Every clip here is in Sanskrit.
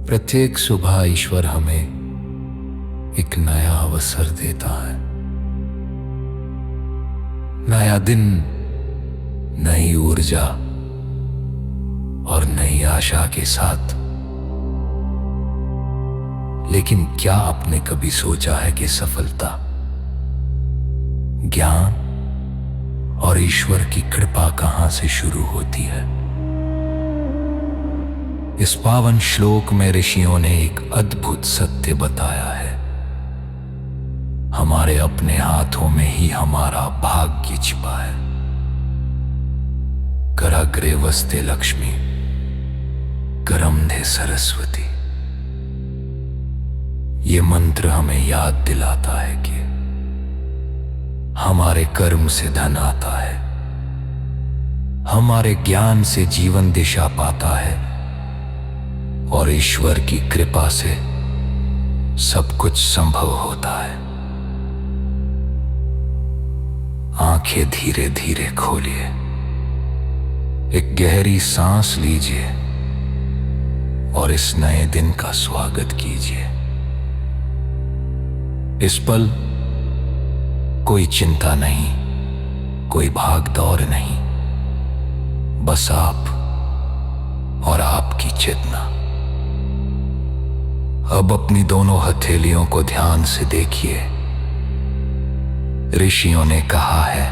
प्रत्येक सुबह ईश्वर हमें एक नया अवसर देता है। नया दिन, नई ऊर्जा और नई आशा के साथ। लेकिन क्या आपने कभी सोचा है कि सफलता, ज्ञान और ईश्वर की कृपा कहां से शुरू होती है? इस पावन श्लोक में ऋषियों ने एक अद्भुत सत्य बताया है। हमारे अपने हाथों में ही हमारा भाग्य छिपा है। कराग्रे वस्ते लक्ष्मी, करमधे सरस्वती। ये मंत्र हमें याद दिलाता है कि हमारे कर्म से धन आता है, हमारे ज्ञान से जीवन दिशा पाता है और ईश्वर की कृपा से सब कुछ संभव होता है। आंखें धीरे धीरे खोलिए, एक गहरी सांस लीजिए और इस नए दिन का स्वागत कीजिए। इस पल कोई चिंता नहीं, कोई भाग दौड़ नहीं, बस आप और आपकी चेतना। अब अपनी दोनों हथेलियों को ध्यान से देखिए। ऋषियों ने कहा है,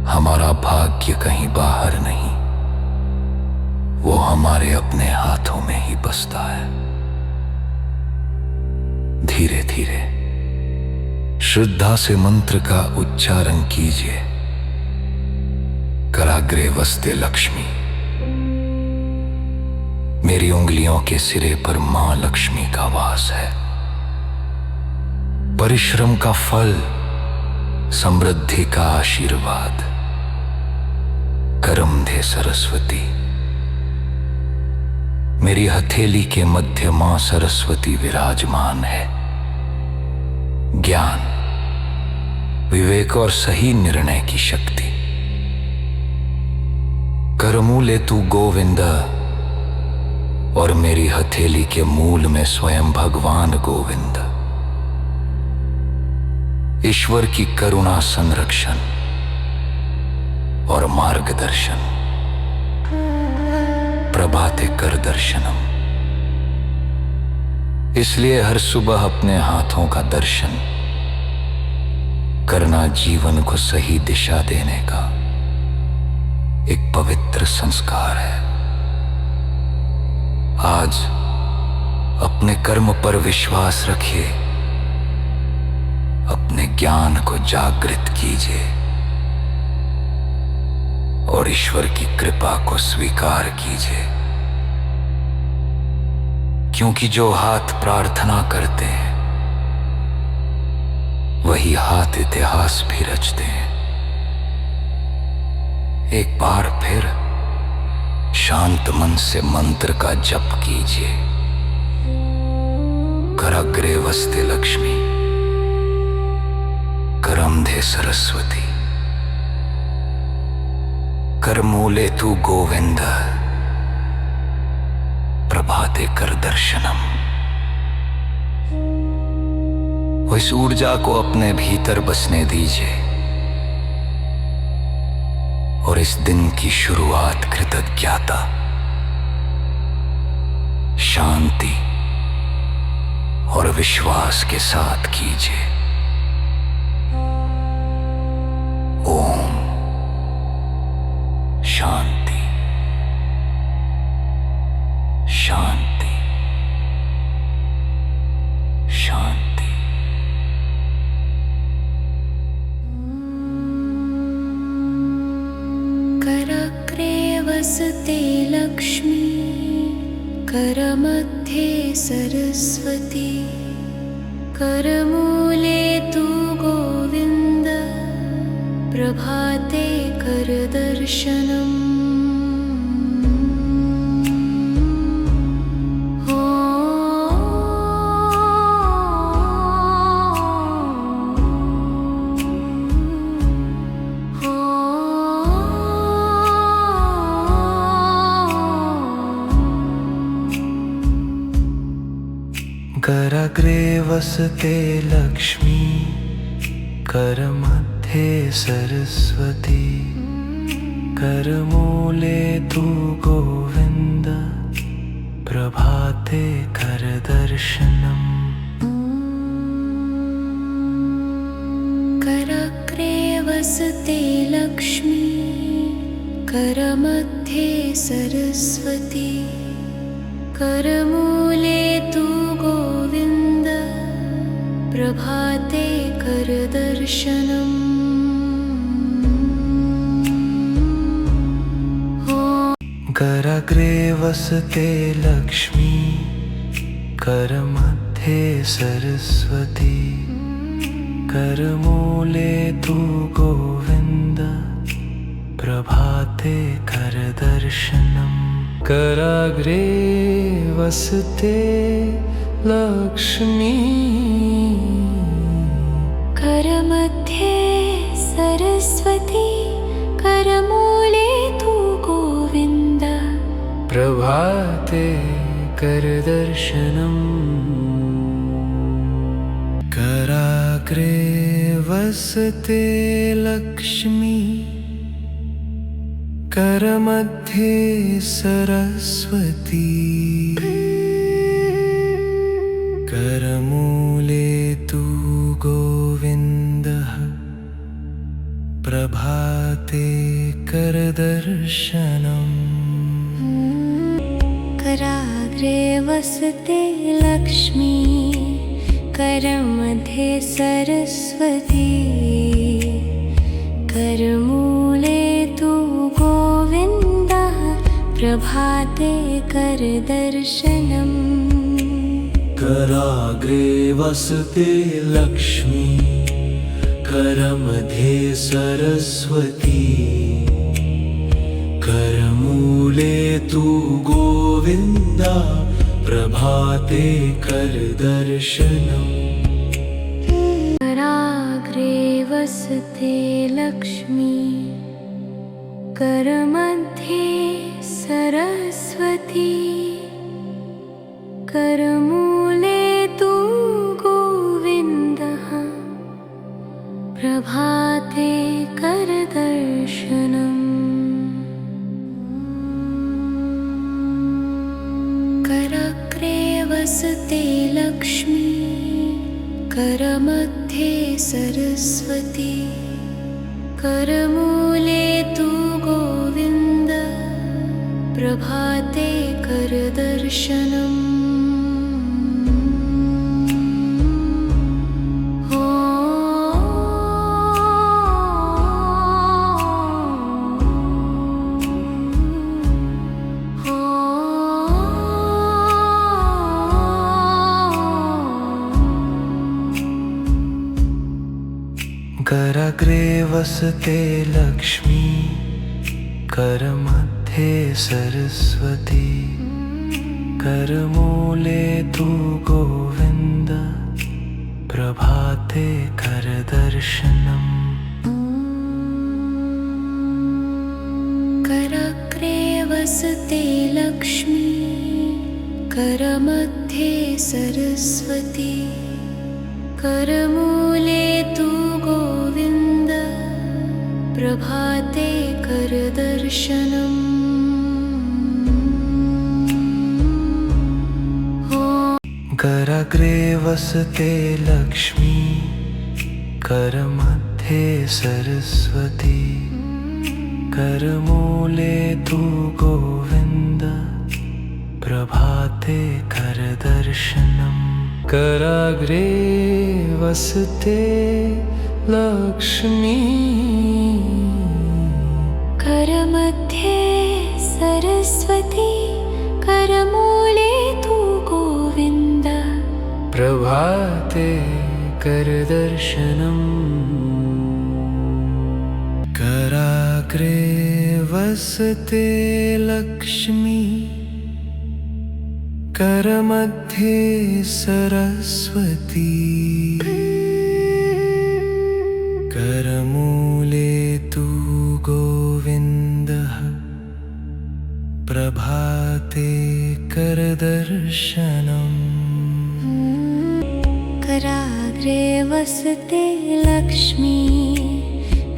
हमारा भाग्य कहीं बाहर नहीं, वो हमारे अपने हाथों में ही बसता है। धीरे धीरे श्रद्धा से मंत्र का उच्चारण कीजिए। कराग्रे वस्ते लक्ष्मी। मेरी उंगलियों के सिरे पर मां लक्ष्मी का वास है। परिश्रम का फल, समृद्धि का आशीर्वाद। करमधे सरस्वती। मेरी हथेली के मध्य मां सरस्वती विराजमान है। ज्ञान, विवेक और सही निर्णय की शक्ति। करमूले तू गोविंद। और मेरी हथेली के मूल में स्वयं भगवान गोविंद। ईश्वर की करुणा, संरक्षण और मार्गदर्शन। प्रभाते कर दर्शनम। इसलिए हर सुबह अपने हाथों का दर्शन करना जीवन को सही दिशा देने का एक पवित्र संस्कार है। आज अपने कर्म पर विश्वास रखिए, अपने ज्ञान को जागृत कीजिए और ईश्वर की कृपा को स्वीकार कीजिए। क्योंकि जो हाथ प्रार्थना करते हैं वही हाथ इतिहास भी रचते हैं। एक बार फिर शांत मन से मंत्र का जप कीजिए। कराग्रे वस्ते लक्ष्मी, करमधे सरस्वती। करमूले तू गोविंद। प्रभाते कर दर्शनम। इस ऊर्जा को अपने भीतर बसने दीजिए और इस दिन की शुरुआत कृतज्ञता, शांति और विश्वास के साथ कीजिए। ओम शांति शांति शांति। कराग्रे वसते लक्ष्मी, करमध्ये सरस्वती। करमूले तू गोविन्द, प्रभाते कर दर्शनम्। कराग्रे वसते लक्ष्मी करमध्ये सरस्वती करमूले तु गोविन्द प्रभाते करदर्शनम् कराग्रे वसते लक्ष्मी करमध्ये सरस्वती करमूले तु गोविन्द प्रभाते करदर्शनम् कराग्रे वसते लक्ष्मी करमध्ये सरस्वती करमूले तु गोविन्द प्रभाते करदर्शनम् कराग्रे वसते लक्ष्मी करमध्ये सरस्वती करमूले तु गोविन्द प्रभाते करदर्शनम् कराग्रे वसते लक्ष्मी करमध्ये सरस्वती करमूले तु गोविन्दः प्रभाते करदर्शनम् कराग्रे वसते लक्ष्मी करमध्ये सरस्वती करमूले तु गोविन्दः प्रभाते करदर्शनम् कराग्रे वसते लक्ष्मी करमध्ये सरस्वती करमूले तु गोविन्द प्रभाते करदर्शनम् कराग्रे वसते लक्ष्मी करमध्ये सरस्वती करमूले तु गोविन्दः प्रभाते करदर्शनम् कराग्रे वसते लक्ष्मी करमध्ये सरस्वती करमूले तु गोविन्द प्रभाते करदर्शनम् कराग्रे वसते लक्ष्मी करमध्ये सरस्वती करमूले तु गोविन्द प्रभाते करदर्शनम् कराग्रे वसते लक्ष्मी करमध्ये सरस्वती करमूले तु गोविन्द प्रभाते करदर्शनम् कराग्रे वसते लक्ष्मी करमध्ये सरस्वती करमूले तु गोविन्द प्रभाते करदर्शनम् कराग्रे वसते लक्ष्मी करमध्ये सरस्वती करमूले तु गोविन्द प्रभाते करदर्शनम् कराग्रे वसते लक्ष्मी करमध्ये सरस्वती करमूले तु गोविन्दः प्रभाते करदर्शनम् कराग्रे वसते लक्ष्मी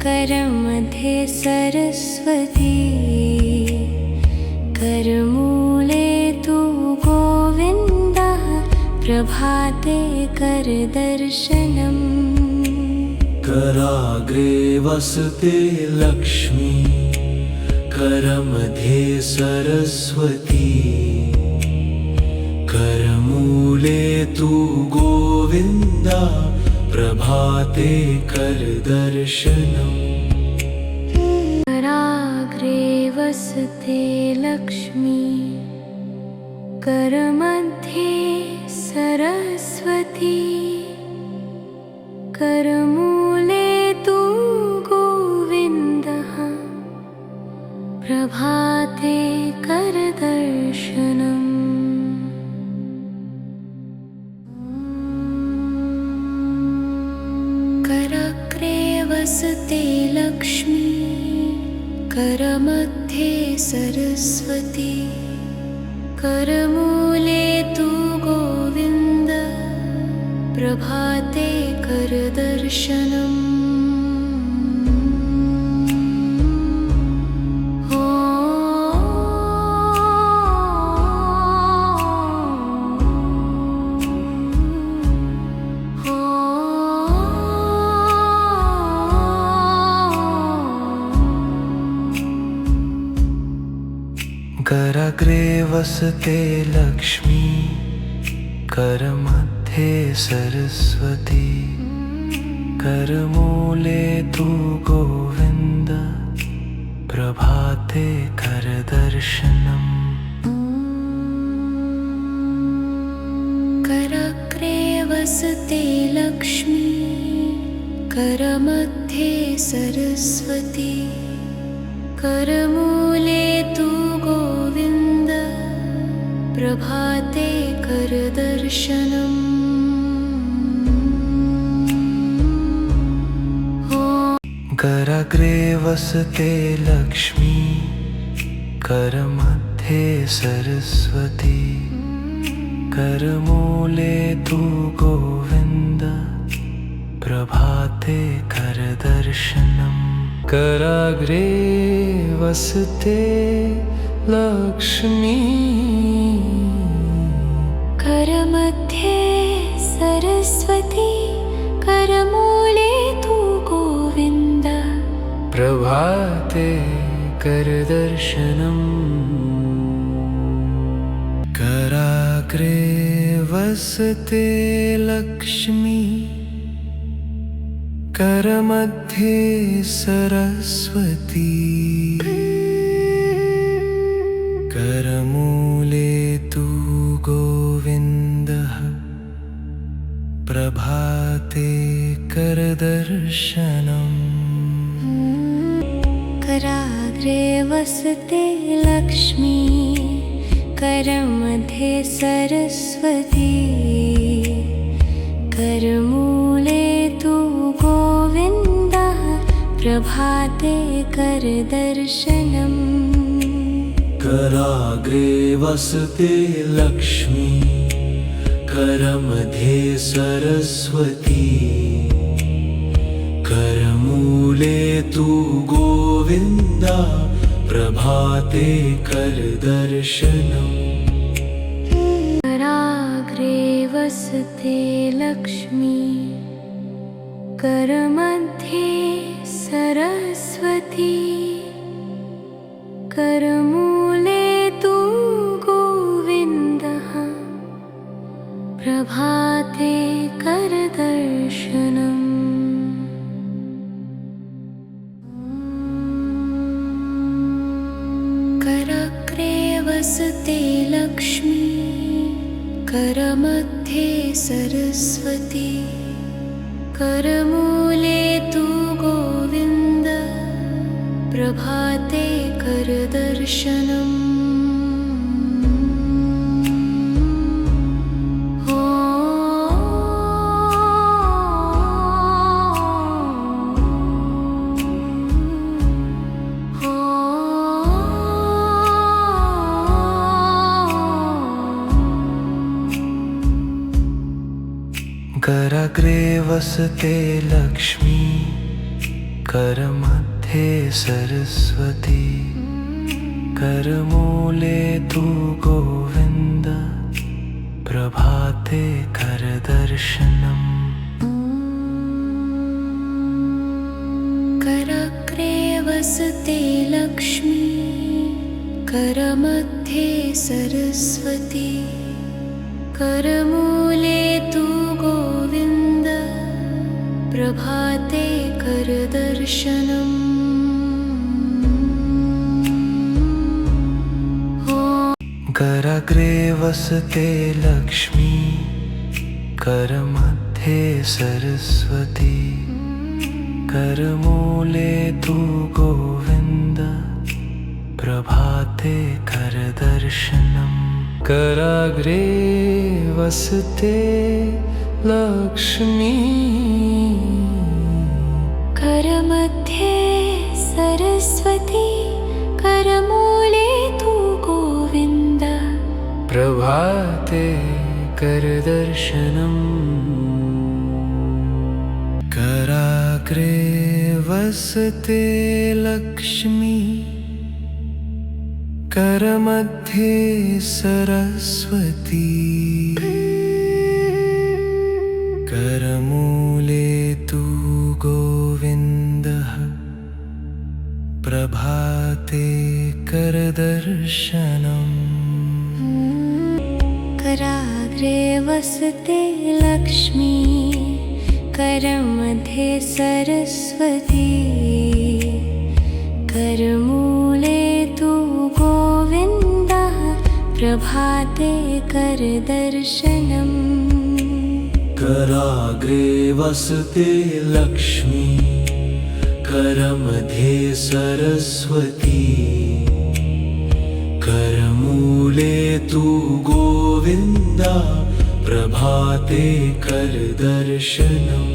करमध्ये सरस्वती करमूले तु गोविन्दः प्रभाते करदर्शनम् कराग्रे वसते लक्ष्मी करमध्ये सरस्वती करमूले तु गोविन्दा प्रभाते करदर्शनम् कराग्रे वसते लक्ष्मी करमध्ये सरस्वती करमूले तु गोविन्दः प्रभाते करदर्शनम् कराग्रे वसते लक्ष्मी करमध्ये सरस्वती करमूले तु गोविन्द प्रभाते करदर्शनम् कराग्रे वसते लक्ष्मी करमध्ये सरस्वती करमूले तु गोविन्द प्रभाते करदर्शनम् कराग्रे वसते लक्ष्मी करमध्ये सरस्वती करमूले तु गोविन्द प्रभाते करदर्शनम् कराग्रे वसते लक्ष्मी करमध्ये सरस्वती करमूले तु गोविन्द प्रभाते करदर्शनम् कराग्रे वसते लक्ष्मी करमध्ये सरस्वती करमूले तु गोविन्द प्रभाते करदर्शनम् कराग्रे वसते लक्ष्मी करमध्ये सरस्वती करमूले तु गोविन्दः प्रभाते करदर्शनम् कराग्रे वसते लक्ष्मी करमध्ये सरस्वती करमूले तु गोविन्दः प्रभाते करदर्शनम् कराग्रे वसते लक्ष्मी करमध्ये सरस्वती करमूले तु गोविन्दा प्रभाते करदर्शनम् कराग्रे वसते लक्ष्मी करमध्ये सरस्वती करमूले तु गोविन्दः प्रभाते करदर्शनम् कराग्रे वसते लक्ष्मी करमध्ये सरस्वती करमूले तु गोविन्द प्रभाते करदर्शनम् कराग्रे वसते लक्ष्मी करमध्ये सरस्वती करमूले तु गोविन्द प्रभाते करदर्शनम् कराग्रे वसते लक्ष्मी करमध्ये सरस्वती करमूले तु गोविन्द प्रभाते करदर्शनम् कराग्रे वसते लक्ष्मी करमध्ये सरस्वती करमूले तु गोविन्द प्रभाते करदर्शनम् कराग्रे वसते लक्ष्मी करमध्ये सरस्वती करमूले तु गोविन्द प्रभाते करदर्शनम् कराग्रे वसते लक्ष्मी करमध्ये सरस्वती करमूले तु गोविन्दः प्रभाते करदर्शनम् कराग्रे वसते लक्ष्मी करमध्ये सरस्वती करमूले तु गोविन्दः प्रभाते करदर्शनम् कराग्रे वसते लक्ष्मी करमध्ये सरस्वती करमूले तु गोविन्द प्रभाते करदर्शनम्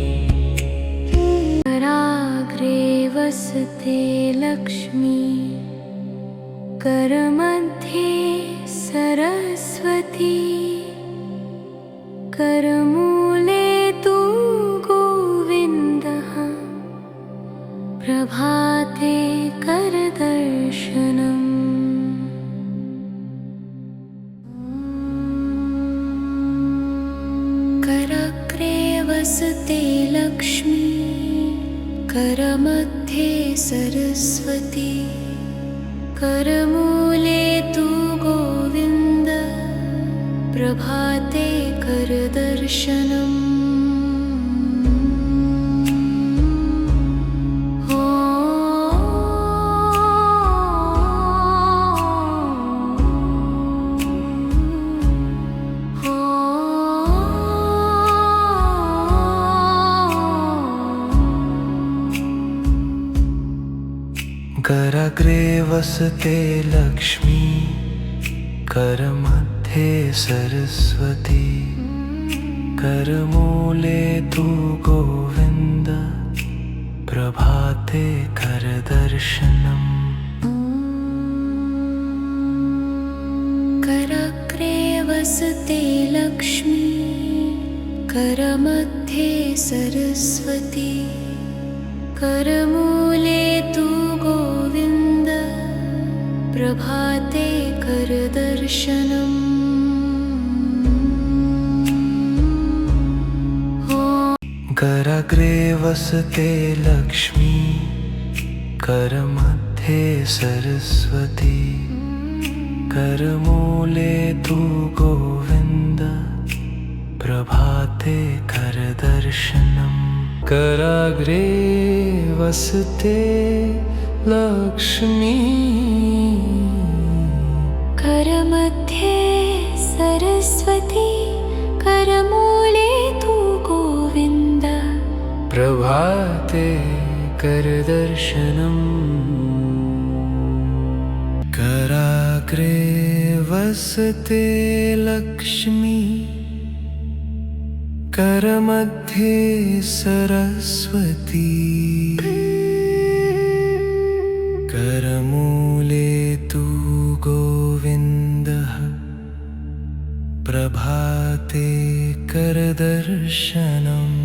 कराग्रे वसते लक्ष्मी करमध्ये सरस्वती करमूले तु गोविन्दः प्रभाते करदर्शनम् कराग्रे वसते लक्ष्मी करमध्ये सरस्वती करमूले तु गोविन्द प्रभाते करदर्शनम् कराग्रे वसते लक्ष्मी करमध्ये सरस्वती करमूले तु गोविन्द प्रभाते करदर्शनम् कराग्रे वसते लक्ष्मी करमध्ये सरस्वती करमूले तु गोविन्द प्रभाते करदर्शनम् कराग्रे वसते लक्ष्मी करमध्ये सरस्वती करमूले तु गोविन्द प्रभाते करदर्शनम् कराग्रे वसते लक्ष्मी करमध्ये सरस्वती करमूले तु गोविन्द प्रभाते करदर्शनम् कराग्रे वसते लक्ष्मी करमध्ये सरस्वती करमूले तु गोविन्दः प्रभाते करदर्शनम्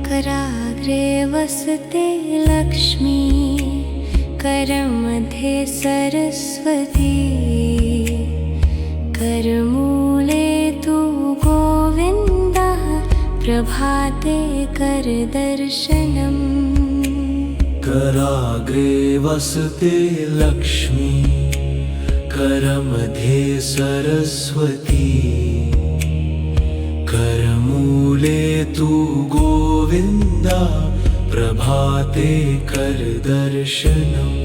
कराग्रे वसते लक्ष्मी करमध्ये सरस्वती करमूले तु गोविन्दः प्रभाते करदर्शनम् कराग्रे वसते लक्ष्मी करमध्ये सरस्वती करमूले तु गोविन्दा प्रभाते करदर्शनम्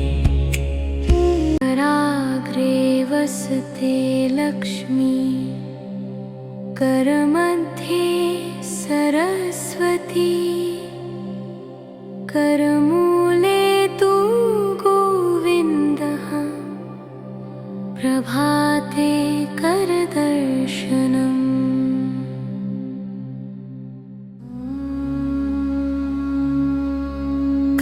कराग्रे वसते लक्ष्मी करमध्ये सरस्वती करमूले तु गोविन्दः प्रभाते करदर्शनम्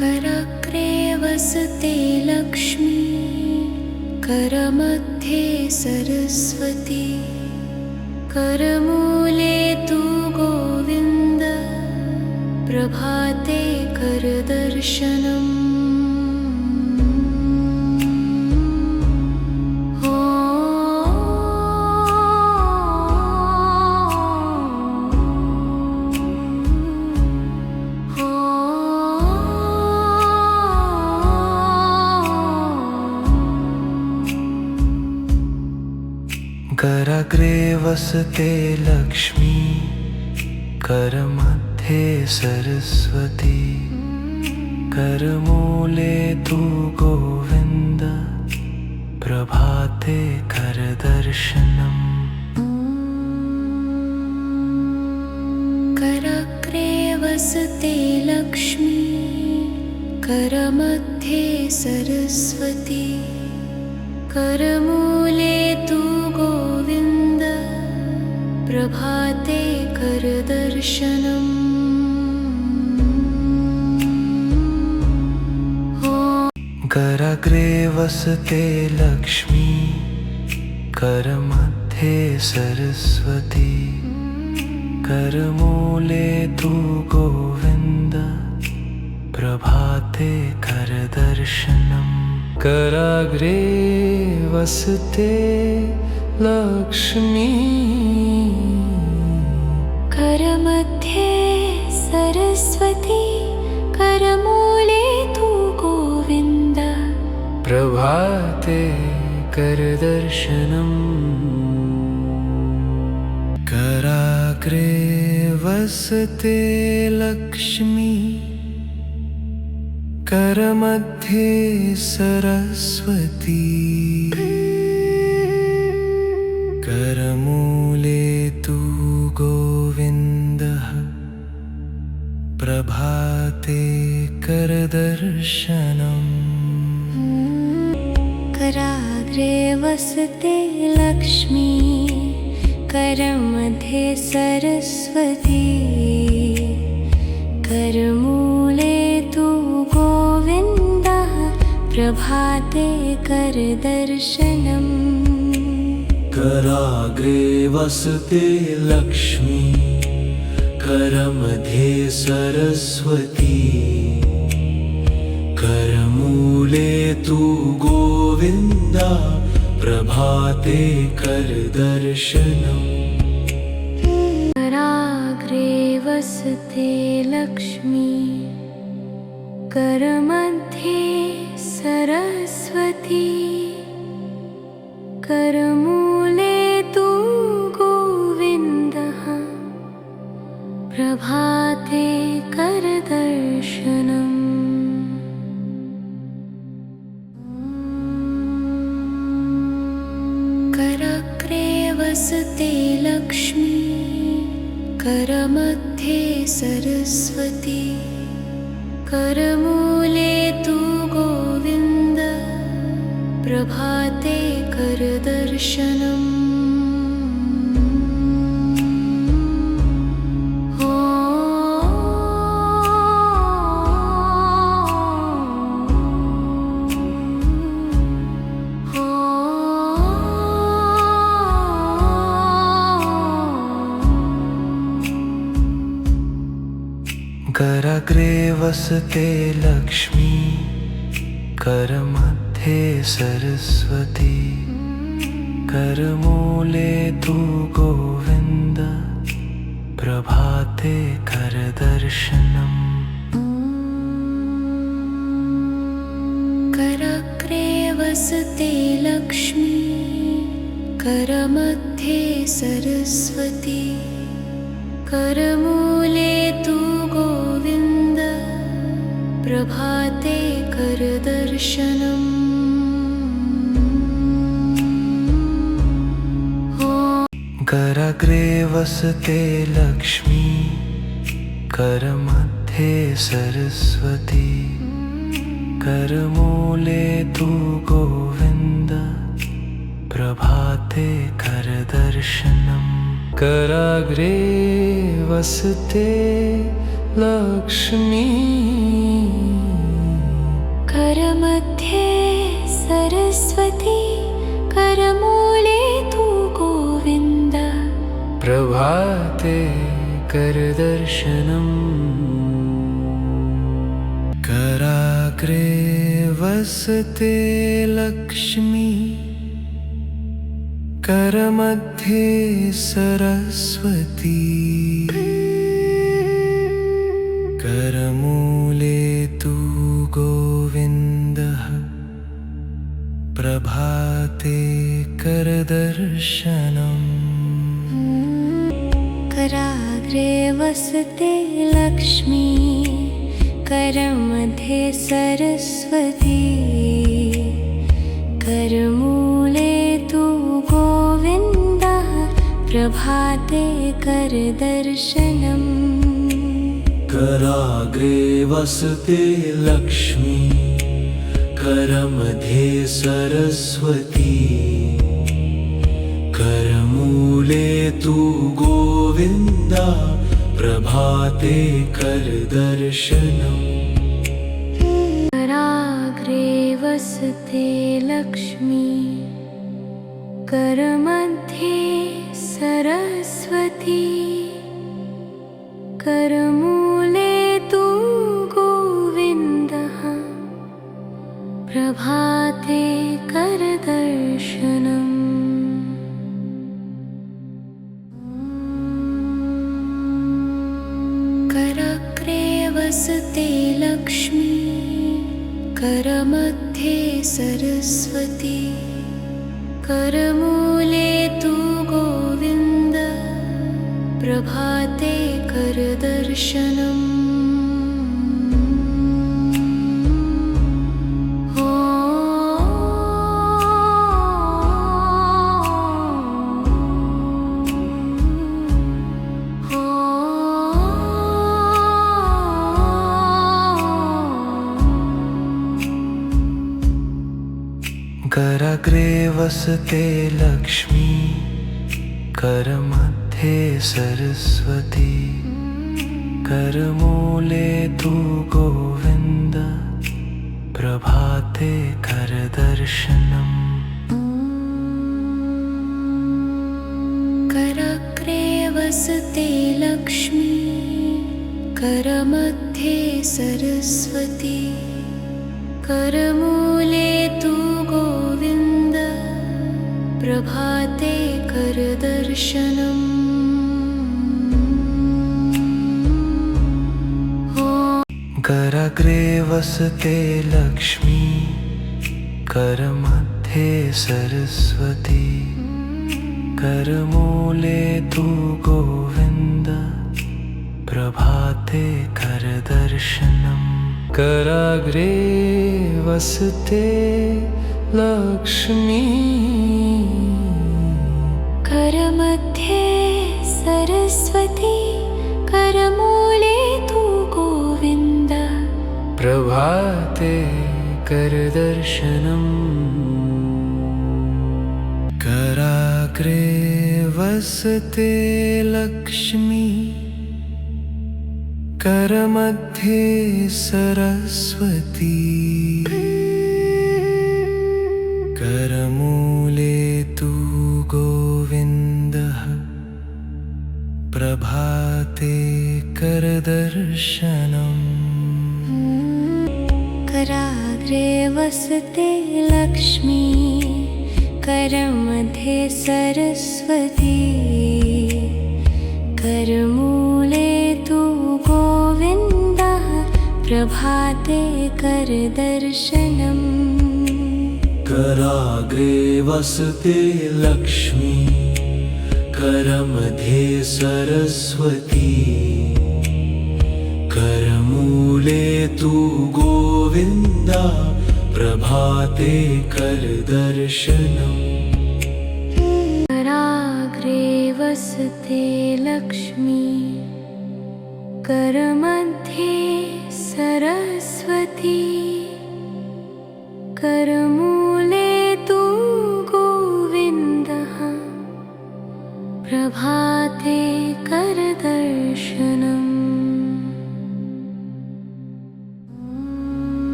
कराग्रे वसते लक्ष्मी करमध्ये सरस्वती करमूले तु गोविन्द प्रभाते करदर्शनम् कराग्रे वसते लक्ष्मी करमध्ये सरस्वती करमूले तु गोविन्द प्रभाते करदर्शनम् कराग्रे वसते लक्ष्मी करमध्ये सरस्वती करमूले तु गोविन्द प्रभाते करदर्शनम् कराग्रे वसते लक्ष्मी करमध्ये सरस्वती करमूले तु गोविन्द प्रभाते करदर्शनम् कराग्रे वसते लक्ष्मी करमध्ये सरस्वती करमूले तु गोविन्द प्रभाते करदर्शनम् कराग्रे वसते लक्ष्मी करमध्ये सरस्वती करमूले तु गोविन्दः प्रभाते करदर्शनम् कराग्रे वसते लक्ष्मी करमध्ये सरस्वती करमूले तु गोविन्दः प्रभाते करदर्शनम् कराग्रे वसते लक्ष्मी करमध्ये सरस्वती करमूले तु गोविन्दा प्रभाते करदर्शनम् कराग्रे वसते लक्ष्मी करमध्ये सरस्वती करमूले तु गोविन्दः प्रभाते करदर्शनम् कराग्रे वसते लक्ष्मी करमध्ये सरस्वती करमूले तु गोविन्द प्रभाते करदर्शनम् कराग्रे वसते लक्ष्मी करमध्ये सरस्वती करमूले तु गोविन्द प्रभाते करदर्शनम् कराग्रे वसते लक्ष्मी करमध्ये सरस्वती करमूले तु गोविन्द प्रभाते करदर्शनम् कराग्रे वसते लक्ष्मी करमध्ये सरस्वती करमूले तु गोविन्द प्रभाते करदर्शनम् कराग्रे वसते लक्ष्मी करमध्ये सरस्वती करमूले तु गोविन्द प्रभाते करदर्शनम् कराग्रे वसते लक्ष्मी करमध्ये सरस्वती करमूले तु गोविन्दः प्रभाते करदर्शनम् कराग्रे वसते लक्ष्मी करमध्ये सरस्वती करमूले तु गोविन्दः प्रभाते करदर्शनम् कराग्रे वसते लक्ष्मी करमध्ये सरस्वती करमूले तु गोविन्द प्रभाते करदर्शनम् कराग्रे वसते लक्ष्मी करमध्ये सरस्वती करमूले तु गोविन्दः प्रभाते करदर्शनम् कराग्रे वसते लक्ष्मी करमध्ये सरस्वती करमूले तु गोविन्द प्रभाते करदर्शनम् कराग्रे वसते लक्ष्मी करमध्ये सरस्वती करमूले तु गोविन्द प्रभाते करदर्शनम् कराग्रे वसते लक्ष्मी करमध्ये सरस्वती करमूले तु गोविन्द प्रभाते करदर्शनम् कराग्रे वसते लक्ष्मी करमध्ये सरस्वती करमूले तु गोविन्द प्रभाते करदर्शनम् कराग्रे वसते लक्ष्मी करमध्ये सरस्वती करमूले तु गोविन्द प्रभाते करदर्शनम् कराग्रे वसते लक्ष्मी करमध्ये सरस्वती करमूले तु गोविन्दः प्रभाते करदर्शनम् कराग्रे वसते लक्ष्मी करमध्ये सरस्वती करमूले तु गोविन्दः प्रभाते करदर्शनम् कराग्रे वसते लक्ष्मी करमध्ये सरस्वती करमूले तु गोविन्दा प्रभाते करदर्शनम् कराग्रे वसते लक्ष्मी करमध्ये सरस्वती करमूले तु गोविन्दः प्रभाते करदर्शनम्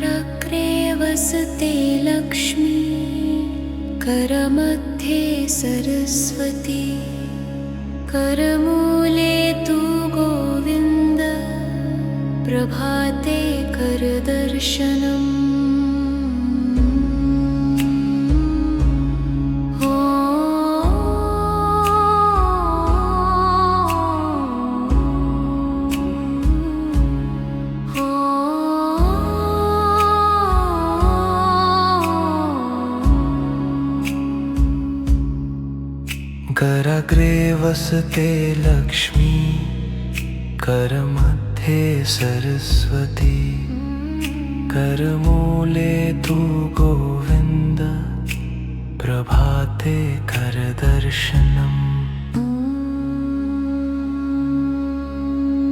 कराग्रे वसते लक्ष्मी करमध्ये सरस्वती करमूले तु गोविन्द प्रभाते करदर्शनम् कराग्रे वसते लक्ष्मी करमध्ये सरस्वती करमूले तु गोविन्द प्रभाते करदर्शनम्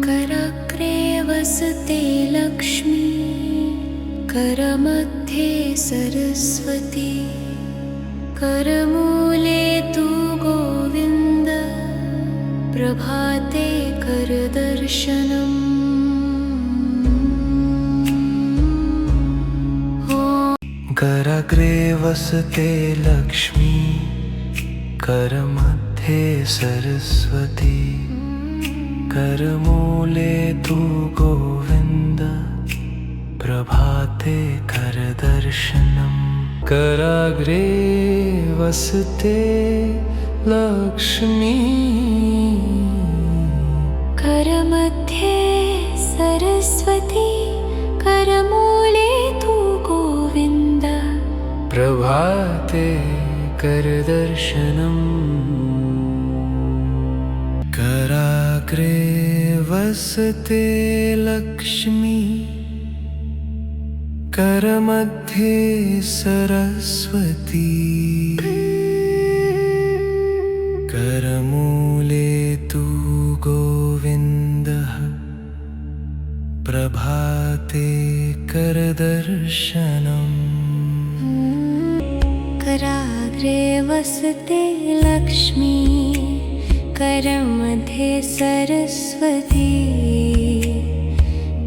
कराग्रे वसते लक्ष्मी करमध्ये सरस्वती करमूले तु गोविन्द प्रभाते करदर्शनम् कराग्रे वसते लक्ष्मी करमध्ये सरस्वती करमूले तु गोविन्द प्रभाते करदर्शनम् कराग्रे वसते लक्ष्मी करमध्ये सरस्वती करमूले तु गोविन्द प्रभाते करदर्शनम् कराग्रे वसते लक्ष्मी करमध्ये सरस्वती करमूले तु गोविन्दः प्रभाते करदर्शनम् कराग्रे वसते लक्ष्मी करमध्ये सरस्वती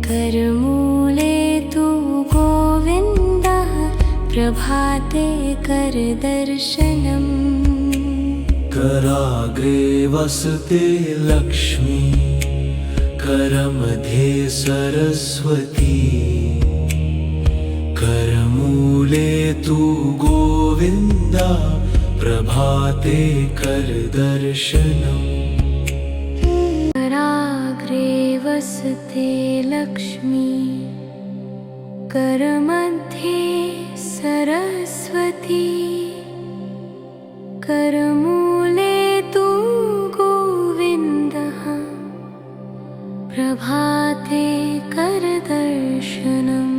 करमूले तु गोविन्दः प्रभाते करदर्शनम् कराग्रे वसते लक्ष्मी करमध्ये सरस्वती करमूले तु गोविन्दा प्रभाते करदर्शनम् कराग्रे वसते लक्ष्मी करमध्ये सरस्वती करमूले तु गोविन्दः प्रभाते करदर्शनम्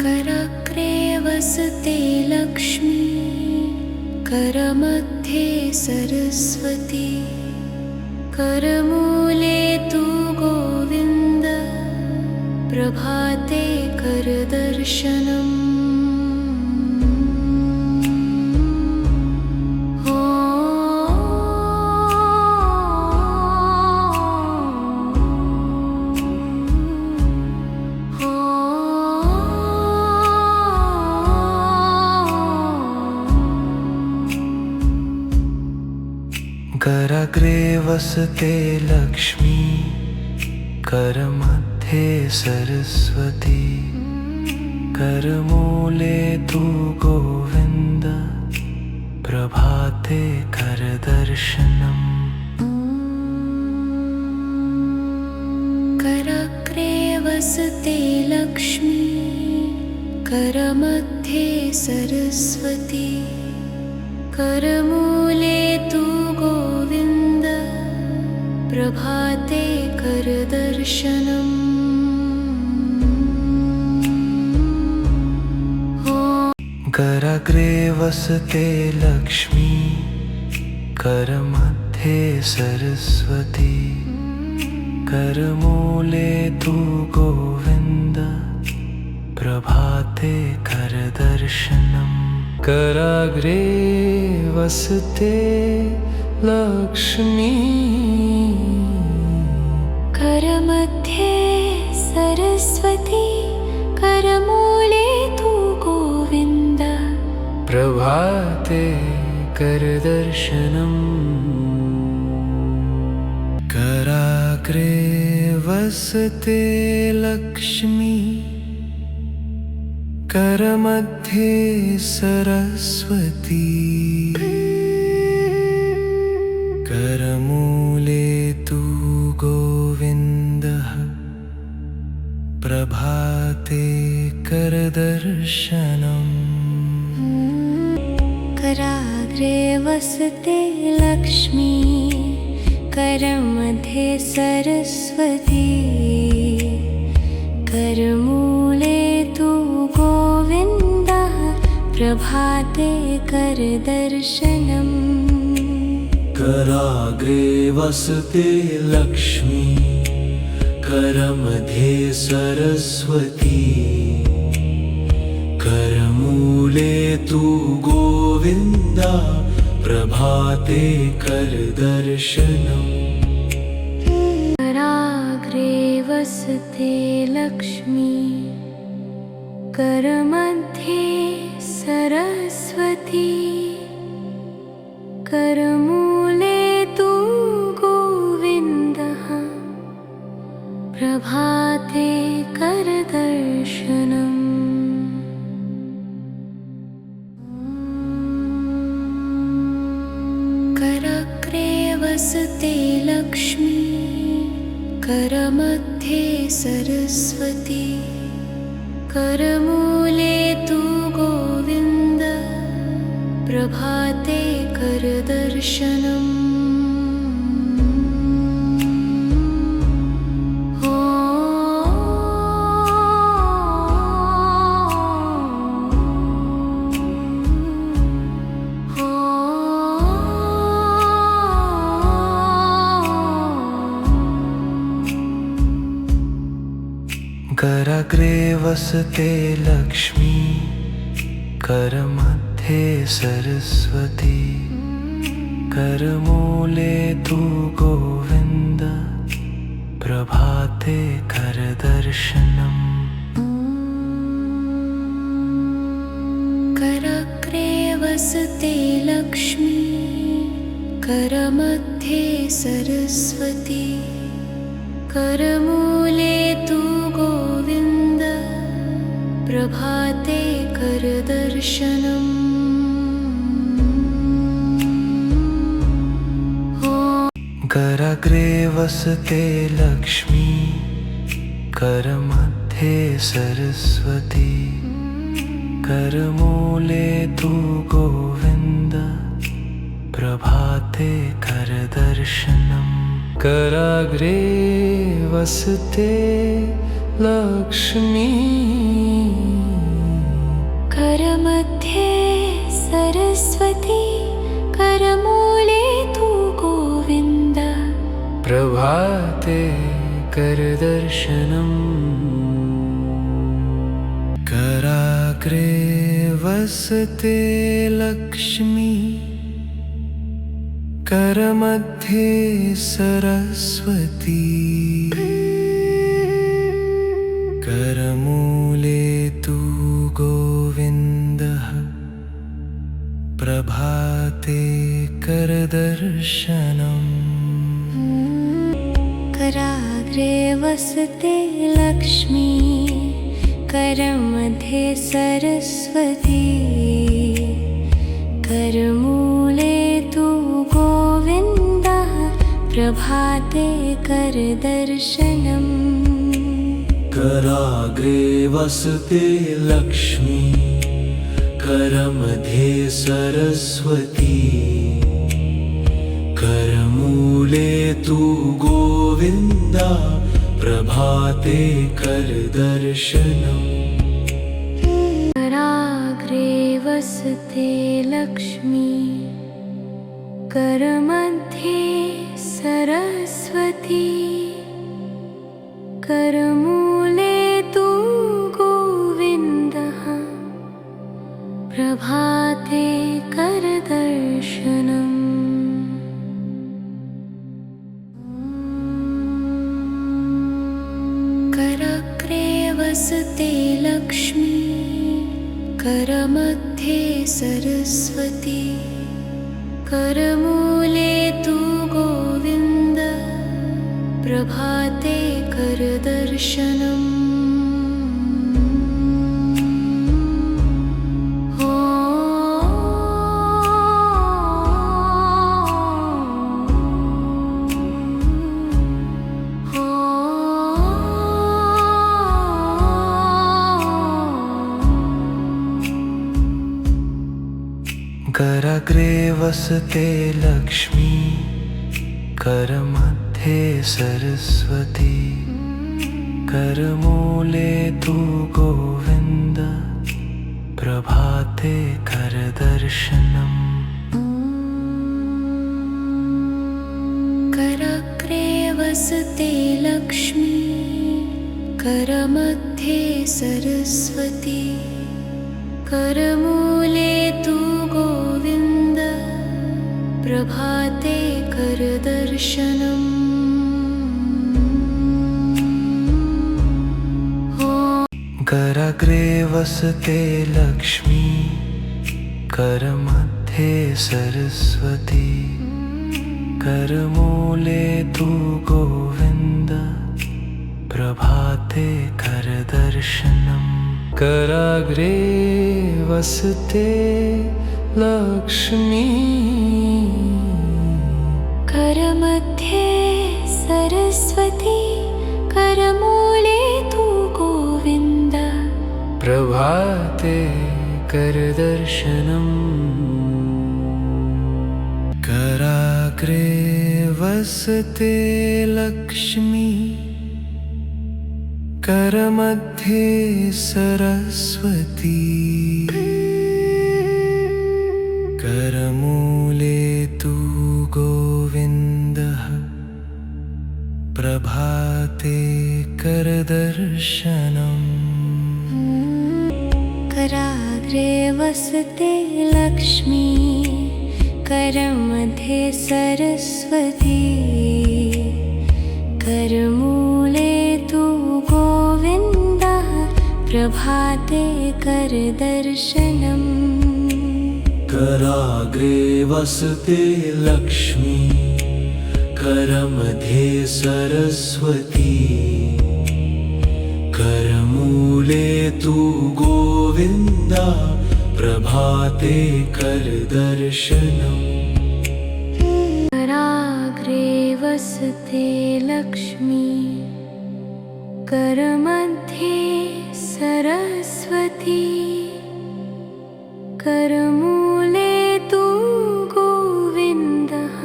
कराग्रे वसते लक्ष्मी करमध्ये सरस्वती करमूले तु गोविन्द प्रभाते करदर्शनम् करा कराग्रे वसते लक्ष्मी करमध्ये सरस्वती करमूले तु गोविन्द प्रभाते करदर्शनम् कराग्रे वसते लक्ष्मी करमध्ये सरस्वती करमूले तु गोविन्द प्रभाते करदर्शनम् कराग्रे वसते लक्ष्मी करमध्ये सरस्वती करमूले तु गोविन्द प्रभाते करदर्शनम् कराग्रे वसते लक्ष्मी करमध्ये सरस्वती करमूले तु गोविन्द प्रभाते करदर्शनम् कराग्रे वसते लक्ष्मी करमध्ये सरस्वती करमूले तु गोविन्दः प्रभाते करदर्शनम् कराग्रे वसते लक्ष्मी करमध्ये सरस्वती करमूले तु गोविन्दः प्रभाते करदर्शनम् कराग्रे वसते लक्ष्मी करमध्ये सरस्वती करमूले तु गोविन्द प्रभाते करदर्शनम् कराग्रे वसते लक्ष्मी करमध्ये सरस्वती करमूले तु गोविन्दः प्रभाते करदर्शनम् कराग्रे वसते लक्ष्मी करमध्ये सरस्वती करमूले तु गोविन्द प्रभाते करदर्शनम् कराग्रे वसते लक्ष्मी करमध्ये सरस्वती करमूले तु गोविन्द प्रभाते करदर्शनम् कराग्रे वसते लक्ष्मी करमध्ये सरस्वती करमूले तु गोविन्द प्रभाते करदर्शनम् कराग्रे वसते लक्ष्मी करमध्ये सरस्वती करमूले तु गोविन्द प्रभाते करदर्शनम् कराग्रे वसते लक्ष्मी करमध्ये सरस्वती करमूले तु गोविन्द प्रभाते करदर्शनम् कराग्रे वसते लक्ष्मी करमध्ये सरस्वती करमूले तु गोविन्दः प्रभाते करदर्शनम् कराग्रे वसते लक्ष्मी करमध्ये सरस्वती करमूले तु गोविन्दः प्रभाते करदर्शनम् कराग्रे वसते लक्ष्मी करमध्ये सरस्वती करमूले तु गोविन्दा प्रभाते करदर्शनम् कराग्रे वसते लक्ष्मी करमध्ये सरस्वती करमूले तु गोविन्दः प्रभाते करदर्शनम् कराग्रे वसते लक्ष्मी करमध्ये सरस्वती करमूले तु गोविन्द प्रभाते करदर्शनम् कराग्रे वसते लक्ष्मी करमध्ये सरस्वती करमूले तु गोविन्द प्रभाते करदर्शनम् कराग्रे वसते लक्ष्मी करमध्ये सरस्वती करमूले तु गोविन्द प्रभाते करदर्शनम् कराग्रे वसते लक्ष्मी करमध्ये सरस्वती करमूले तु गोविन्द प्रभाते करदर्शनम् कराग्रे वसते लक्ष्मी करमध्ये सरस्वती करमूले तु गोविन्द प्रभाते करदर्शनम् कराग्रे वसते लक्ष्मी करमध्ये सरस्वती करमूले तु गोविन्दः प्रभाते करदर्शनम् कराग्रे वसते लक्ष्मी करमध्ये सरस्वती करमूले तु गोविन्दः प्रभाते करदर्शनम् कराग्रे वसते लक्ष्मी करमध्ये सरस्वती करमूले तु गोविन्दा प्रभाते करदर्शनम् कराग्रे वसते लक्ष्मी करमध्ये सरस्वती करमूले तु गोविन्दः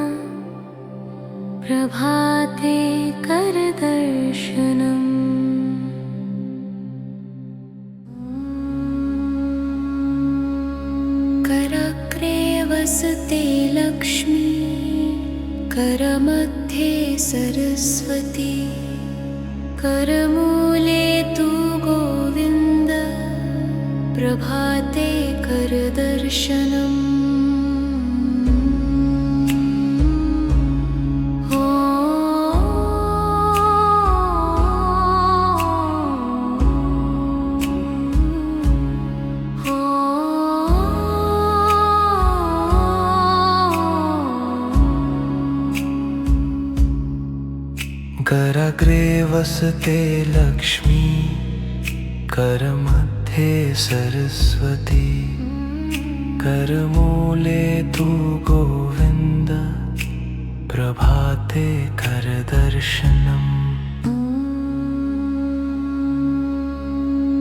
प्रभाते करदर्शनम् कराग्रे वसते लक्ष्मी करमध्ये सरस्वती करमूले तु गोविन्द प्रभाते करदर्शनम् करा वसते लक्ष्मी करमध्ये सरस्वती करमूले तु गोविन्द प्रभाते करदर्शनम्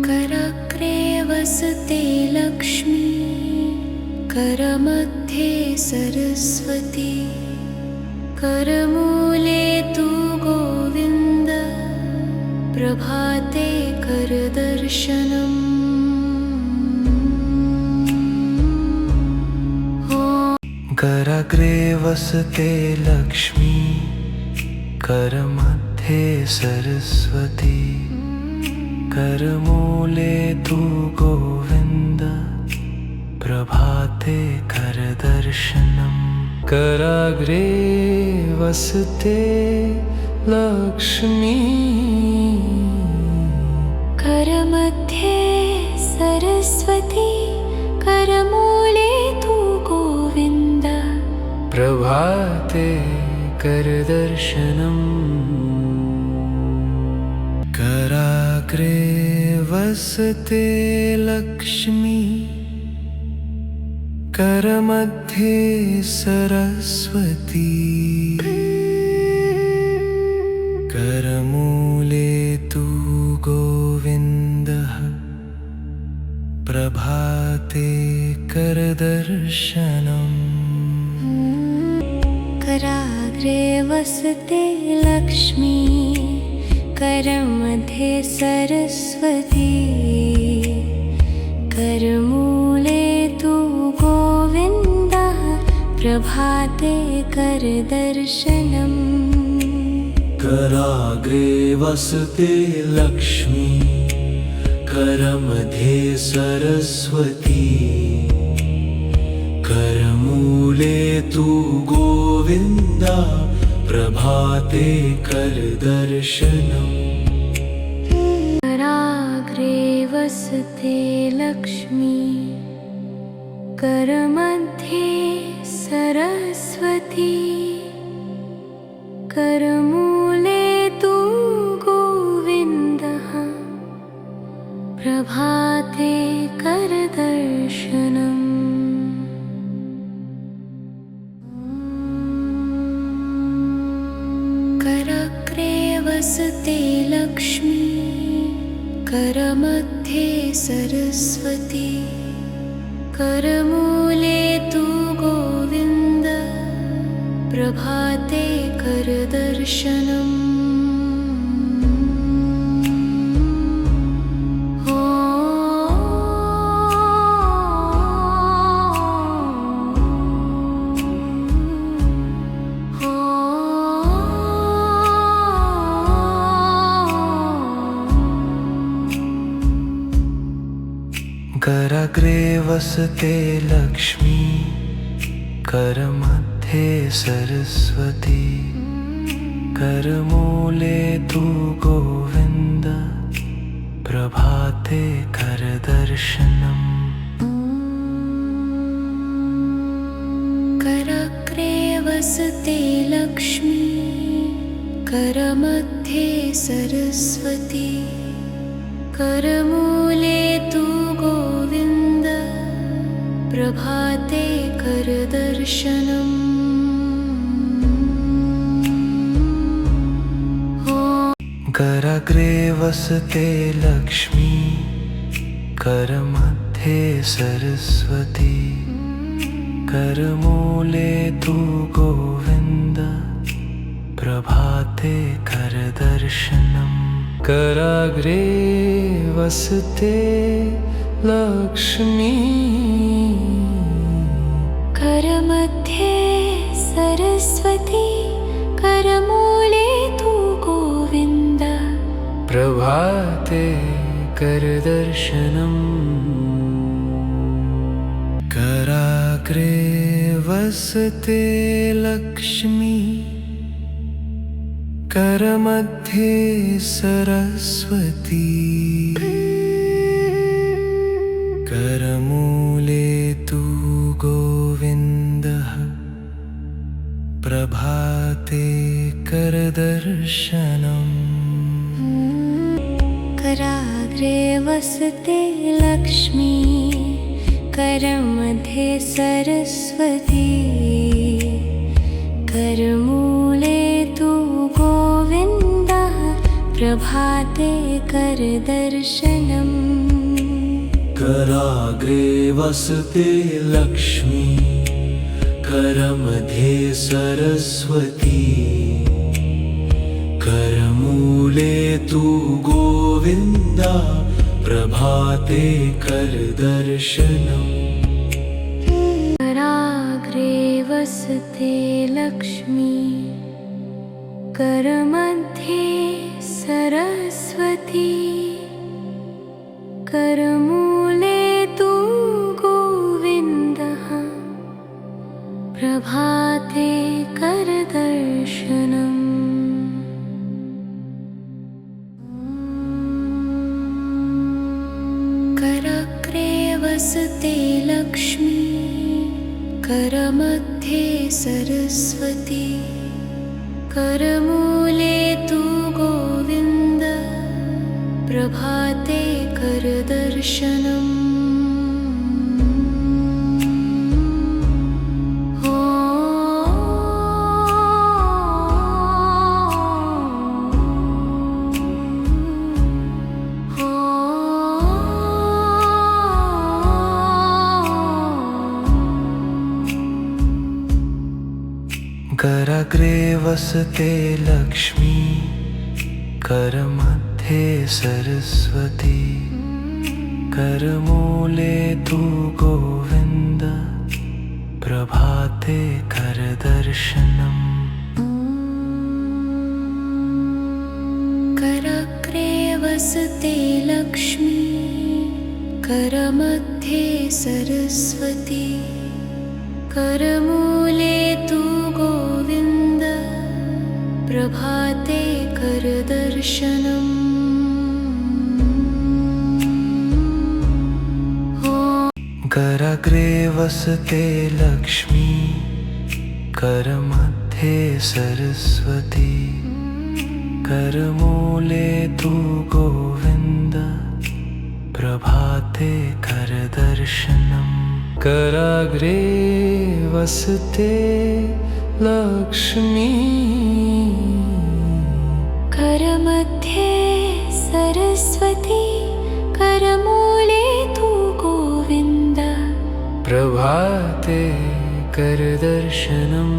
कराग्रे वसते लक्ष्मी करमध्ये सरस्वती करमूले तु गोविन्द प्रभाते करदर्शनम् कराग्रे वसते लक्ष्मी करमध्ये सरस्वती करमूले तु गोविन्द प्रभाते करदर्शनम् कराग्रे वसते लक्ष्मी करमध्ये सरस्वती करमूले तु गोविन्द प्रभाते करदर्शनम् कराग्रे वसते लक्ष्मी करमध्ये सरस्वती करमूले तु गोविन्दः प्रभाते करदर्शनम् कराग्रे वसते लक्ष्मी करमध्ये सरस्वती करमूले तु गोविन्दः प्रभाते करदर्शनम् कराग्रे वसते लक्ष्मी करमध्ये सरस्वती करमूले तु गोविन्द प्रभाते करदर्शनम् कराग्रे वसते लक्ष्मी करमध्ये सरस्वती करमूले तु गोविन्दः प्रभाते करदर्शनम् कराग्रे वसते लक्ष्मी करमध्ये सरस्वती करमूले तु गोविन्द प्रभाते करदर्शनम् कराग्रे वसते लक्ष्मी करमध्ये सरस्वती करमूले तु गोविन्द प्रभाते करदर्शनम् कराग्रे वसते लक्ष्मी करमध्ये सरस्वती करमूले तु गोविन्द प्रभाते करदर्शनम् कराग्रे वसते लक्ष्मी करमध्ये सरस्वती करमूले तु गोविन्द प्रभाते करदर्शनम् कराग्रे वसते लक्ष्मी करमध्ये सरस्वती करमूले तु गोविन्द प्रभाते करदर्शनम् कराग्रे वसते लक्ष्मी करमध्ये सरस्वती करमूले तु गोविन्दः प्रभाते करदर्शनम् कराग्रे वसते लक्ष्मी करमध्ये सरस्वती करमूले तु गोविन्दः प्रभाते करदर्शनम् कराग्रे वसते लक्ष्मी करमध्ये सरस्वती करमूले तु गोविन्दा प्रभाते करदर्शनम् कराग्रे वसते लक्ष्मी करमध्ये सरस्वती करमूले तु गोविन्दः प्रभाते करदर्शनम् कराग्रे वसते लक्ष्मी करमध्ये सरस्वती करमूले तु गोविन्द प्रभाते करदर्शनम् कराग्रे वसते लक्ष्मी करमध्ये सरस्वती करमूले तु गोविन्द प्रभाते करदर्शनम् कराग्रे वसते लक्ष्मी करमध्ये सरस्वती करमूले तु गोविन्द प्रभाते करदर्शनम् कराग्रे वसते लक्ष्मी करमध्ये सरस्वती करमूले तु गोविन्द प्रभाते करदर्शनम् कराग्रे वसते लक्ष्मी करमध्ये सरस्वती करमूले तु गोविन्द प्रभाते करदर्शनम्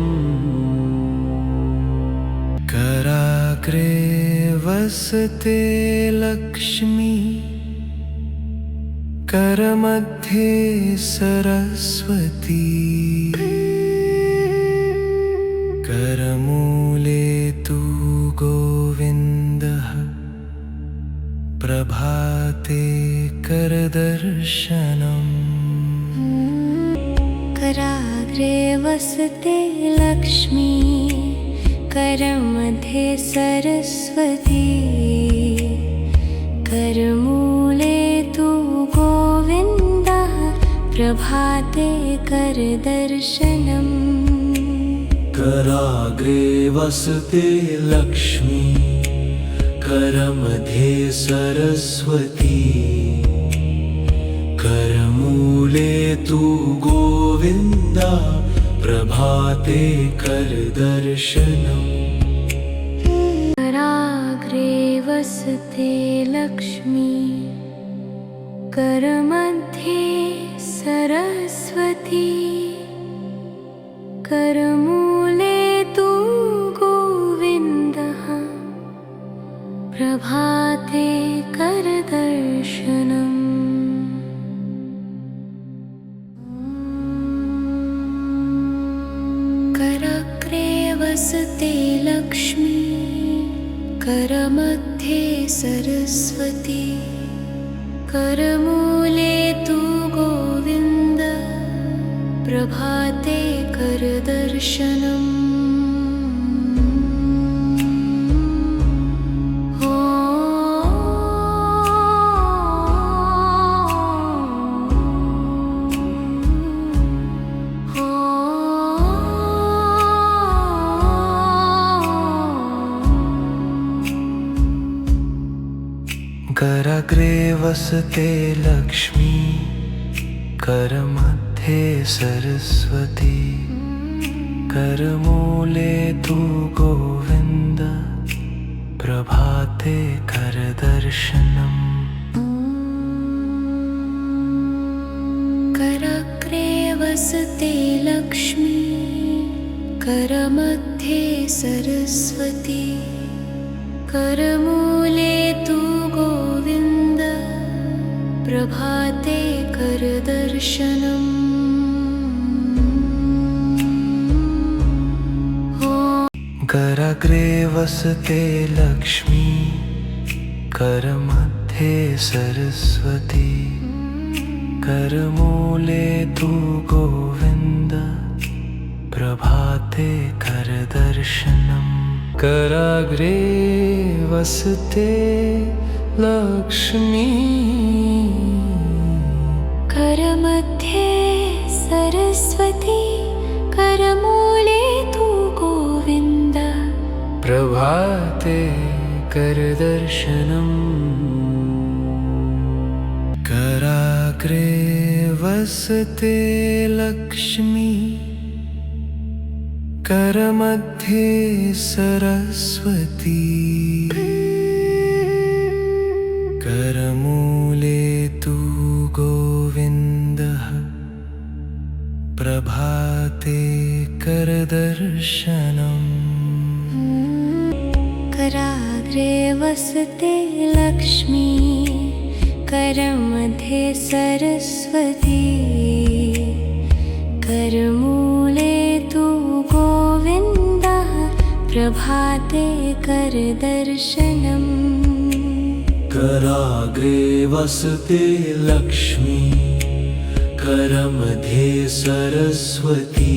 कराग्रे वसते लक्ष्मी करमध्ये सरस्वती करमूले तु गोविन्दः प्रभाते करदर्शनम् कराग्रे वसते लक्ष्मी करमध्ये सरस्वती करमूले तु गोविन्दः प्रभाते करदर्शनम् कराग्रे वसते लक्ष्मी करमध्ये सरस्वती करमूले तु गोविन्दा प्रभाते करदर्शनम् कराग्रे वसते लक्ष्मी करमध्ये सरस्वती करमूले तु गोविन्दः प्रभाते करदर्शनम् कराग्रे वसते लक्ष्मी करमध्ये सरस्वती करमूले तु गोविन्द प्रभाते करदर्शनम् कराग्रे वसते लक्ष्मी करमध्ये सरस्वती करमूले तु गोविन्द प्रभाते करदर्शनम् कराग्रे वसते लक्ष्मी करमध्ये सरस्वती करमूले तु गोविन्द प्रभाते करदर्शनम् कराग्रे वसते लक्ष्मी करमध्ये सरस्वती करमूले तु गोविन्द प्रभाते करदर्शनम् कराग्रे वसते लक्ष्मी करमध्ये सरस्वती करमूले तु गोविन्द प्रभाते करदर्शनम् कराग्रे वसते लक्ष्मी करमध्ये सरस्वती करमूले तु गोविन्दः प्रभाते करदर्शनम् कराग्रे वसते लक्ष्मी करमध्ये सरस्वती करमूले तु गोविन्दः प्रभाते करदर्शनम् कराग्रे वसते लक्ष्मी करमध्ये सरस्वती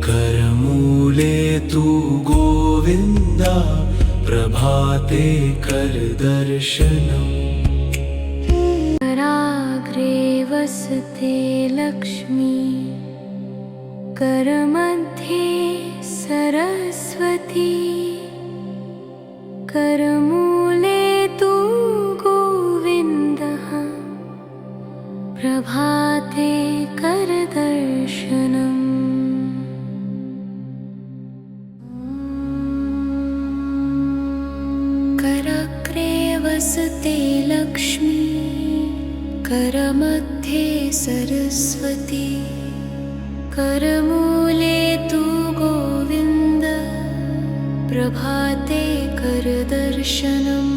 करमूले तु गोविन्द प्रभाते करदर्शनम् कराग्रे वसते लक्ष्मी करमध्ये सरस्वती करमूले तु गोविन्दः प्रभाते करदर्शनम् कराग्रे वसते लक्ष्मी करमध्ये सरस्वती करमूले तु गोविन्द प्रभाते करदर्शनम्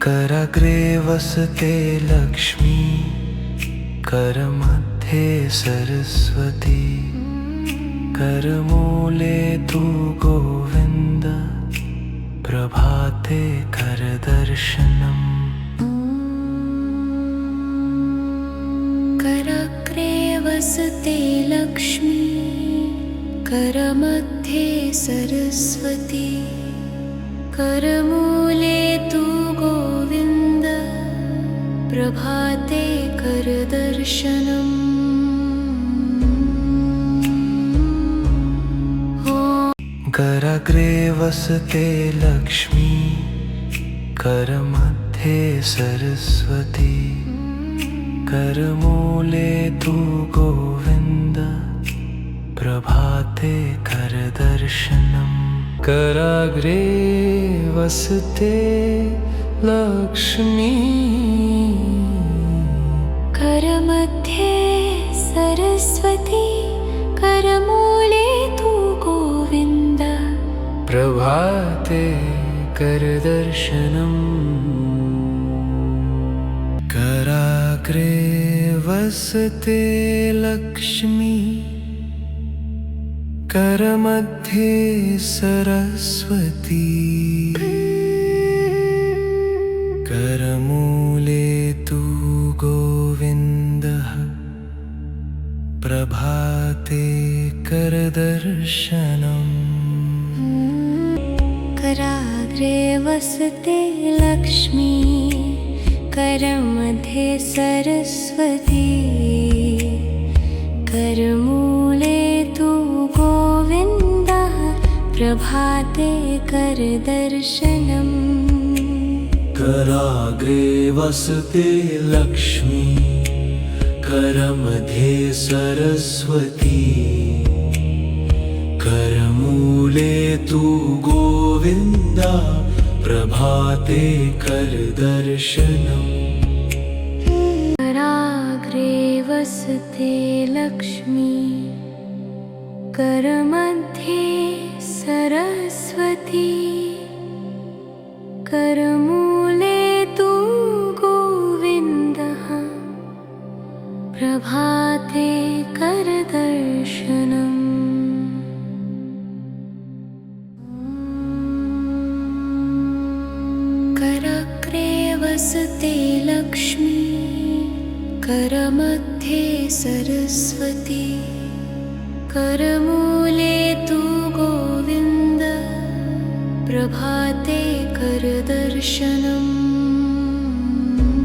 कराग्रे वसते लक्ष्मी करमध्ये सरस्वती करमूले तु गोविन्द प्रभाते करदर्शनम् कराग्रे वसते लक्ष्मी करमध्ये सरस्वती करमूले तु गोविन्द प्रभाते करदर्शनम् कराग्रे वसते लक्ष्मी करमध्ये सरस्वती करमूले तु गोविन्द प्रभाते करदर्शनम् कराग्रे वसते लक्ष्मी करमध्ये सरस्वती करमूले तु गोविन्द प्रभाते करदर्शनम् कराग्रे वसते लक्ष्मी करमध्ये सरस्वती करमूले तु गोविन्दः प्रभाते करदर्शनम् कराग्रे वसते लक्ष्मी करमध्ये सरस्वती करमूले तु गोविन्दः प्रभाते करदर्शनम् कराग्रे वसते लक्ष्मी करमध्ये सरस्वती करमूले तु गोविन्दा प्रभाते करदर्शनम् कराग्रे वसते लक्ष्मी करमध्ये सरस्वती करमूले तु गोविन्दः प्रभाते करदर्शनम् कराग्रे वसते लक्ष्मी करमध्ये सरस्वती करमूले तु गोविन्द प्रभाते करदर्शनम् कराग्रे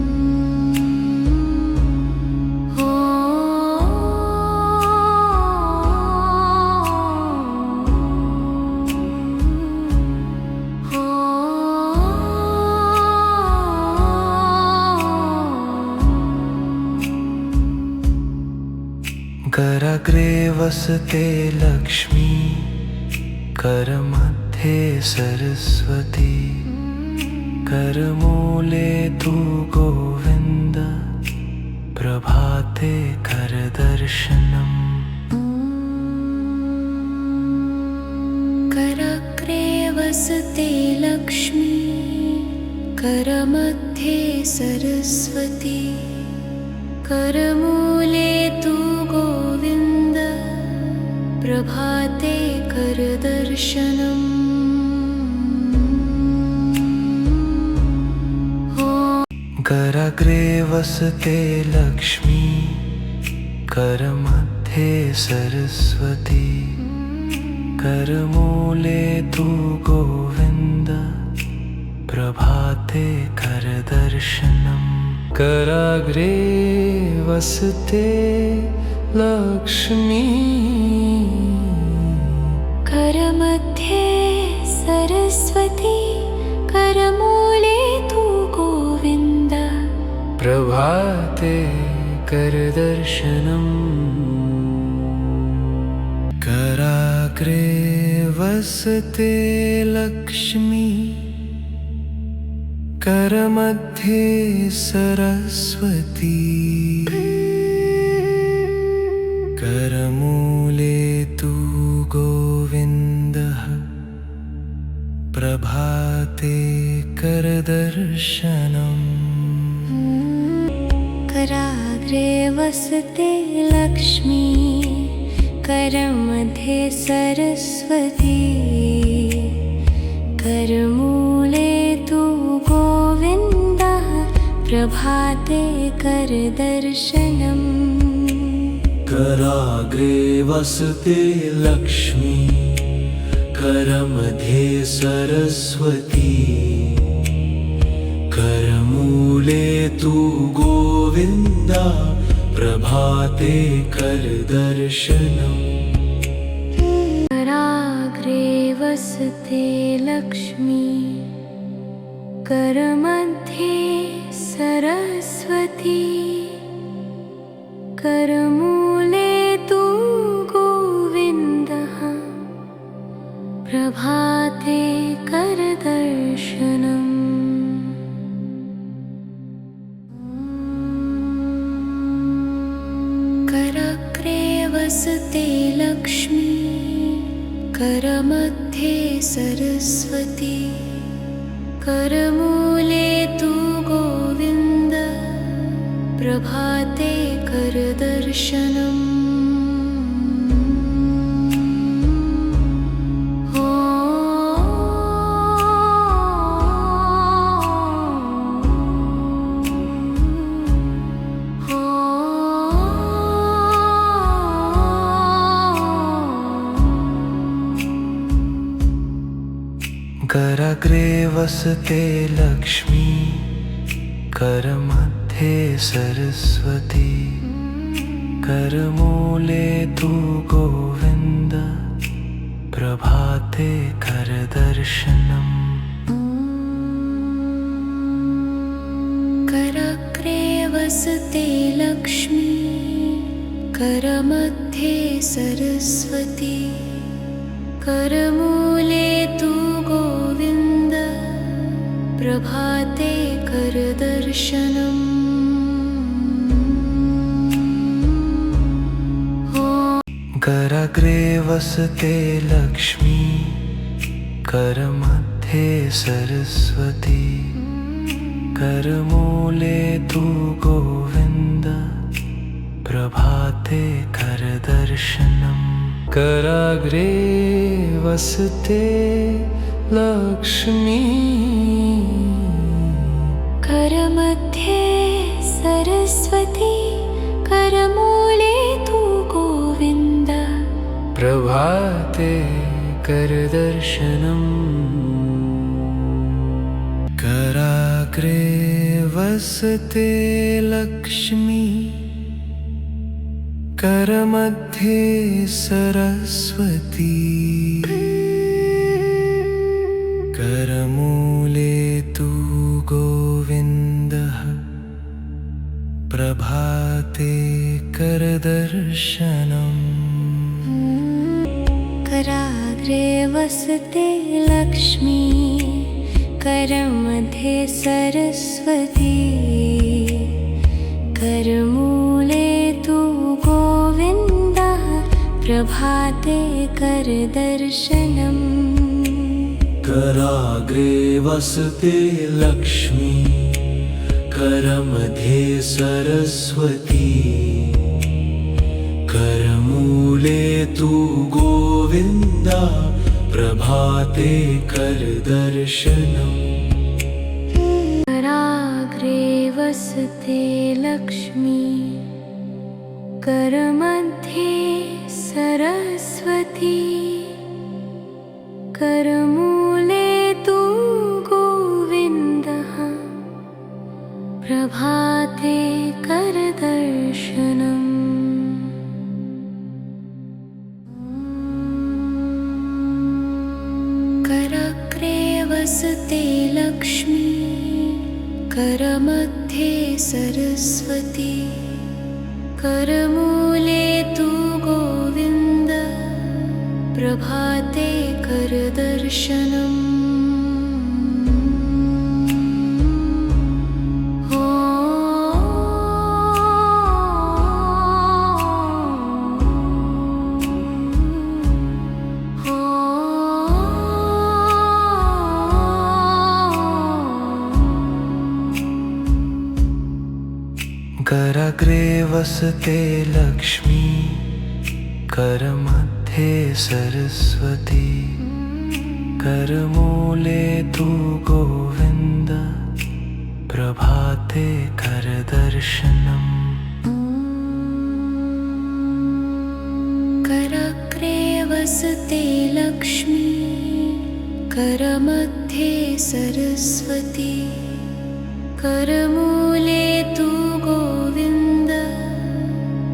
वसते लक्ष्मी करमध्ये सरस्वती करमूले तु गोविन्द प्रभाते करदर्शनम् कराग्रे वसते लक्ष्मी करमध्ये सरस्वती करमूले तु गोविन्द प्रभाते करदर्शनम् कराग्रे वसते लक्ष्मी करमध्ये सरस्वती करमूले तु गोविन्द प्रभाते करदर्शनम् कराग्रे वसते लक्ष्मी करमध्ये सरस्वती करमूले तु गोविन्द प्रभाते करदर्शनम् कराग्रे वसते लक्ष्मी करमध्ये सरस्वती करमूले तु गोविन्दः प्रभाते करदर्शनम् कराग्रे वसते लक्ष्मी करमध्ये सरस्वती करमूले तु गोविन्दः प्रभाते करदर्शनम् कराग्रे वसते लक्ष्मी करमध्ये सरस्वती करमूले तु गोविन्दा प्रभाते करदर्शनम् कराग्रे वसते लक्ष्मी करमध्ये सरस्वती करमूले तु गोविन्दः प्रभाते करदर्शनम् कराग्रे वसते लक्ष्मी करमध्ये सरस्वती करमूले तु गोविन्द प्रभाते करदर्शनम् कराग्रे वसते लक्ष्मी करमध्ये सरस्वती करमूले तु गोविन्द प्रभाते करदर्शनम् कराग्रे वसते लक्ष्मी करमध्ये सरस्वती करमूले तु गोविन्द प्रभाते करदर्शनम् कराग्रे वसते लक्ष्मी करमध्ये सरस्वती करमूले तु गोविन्द प्रभाते करदर्शनम् कराग्रे वसते लक्ष्मी करमध्ये सरस्वती करमूले तु गोविन्द प्रभाते करदर्शनम् कराग्रे वसते लक्ष्मी करमध्ये सरस्वती करमूले तु गोविन्दः प्रभाते करदर्शनम् कराग्रे वसते लक्ष्मी करमध्ये सरस्वती करमूले तु गोविन्दः प्रभाते करदर्शनम् कराग्रे वसते लक्ष्मी करमध्ये सरस्वती करमूले तु गोविन्द प्रभाते करदर्शनम् कराग्रे वसते लक्ष्मी करमध्ये सरस्वती करमूले तु गोविन्दः प्रभाते करदर्शनम् कराग्रे वसते लक्ष्मी करमध्ये सरस्वती करमूले तु गोविन्द प्रभाते करदर्शनम् कराग्रे वसते लक्ष्मी करमध्ये सरस्वती करमूले तु गोविन्द प्रभाते करदर्शनम् कराग्रे वसते लक्ष्मी करमध्ये सरस्वती करमूले तु गोविन्द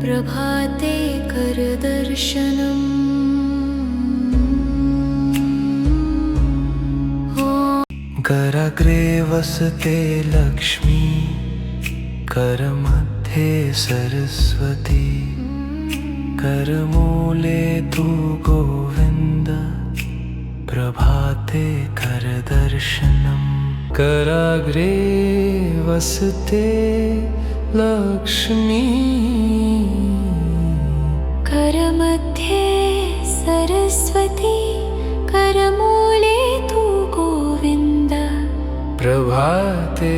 प्रभाते करदर्शनम् कराग्रे वसते लक्ष्मी करमध्ये सरस्वती करमूले तु गोविन्द प्रभाते करदर्शनम् कराग्रे वसते लक्ष्मी करमध्ये सरस्वती करमूले तु गोविन्द प्रभाते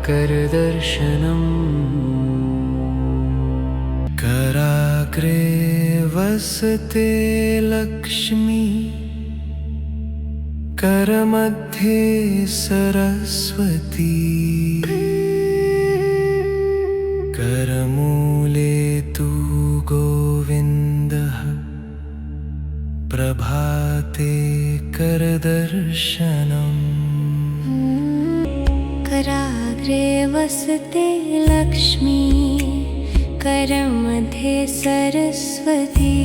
करदर्शनम् कराग्रे वसते लक्ष्मी करमध्ये सरस्वती करमूले तु गोविन्दः प्रभाते करदर्शनम् कराग्रे वसते लक्ष्मी करमध्ये सरस्वती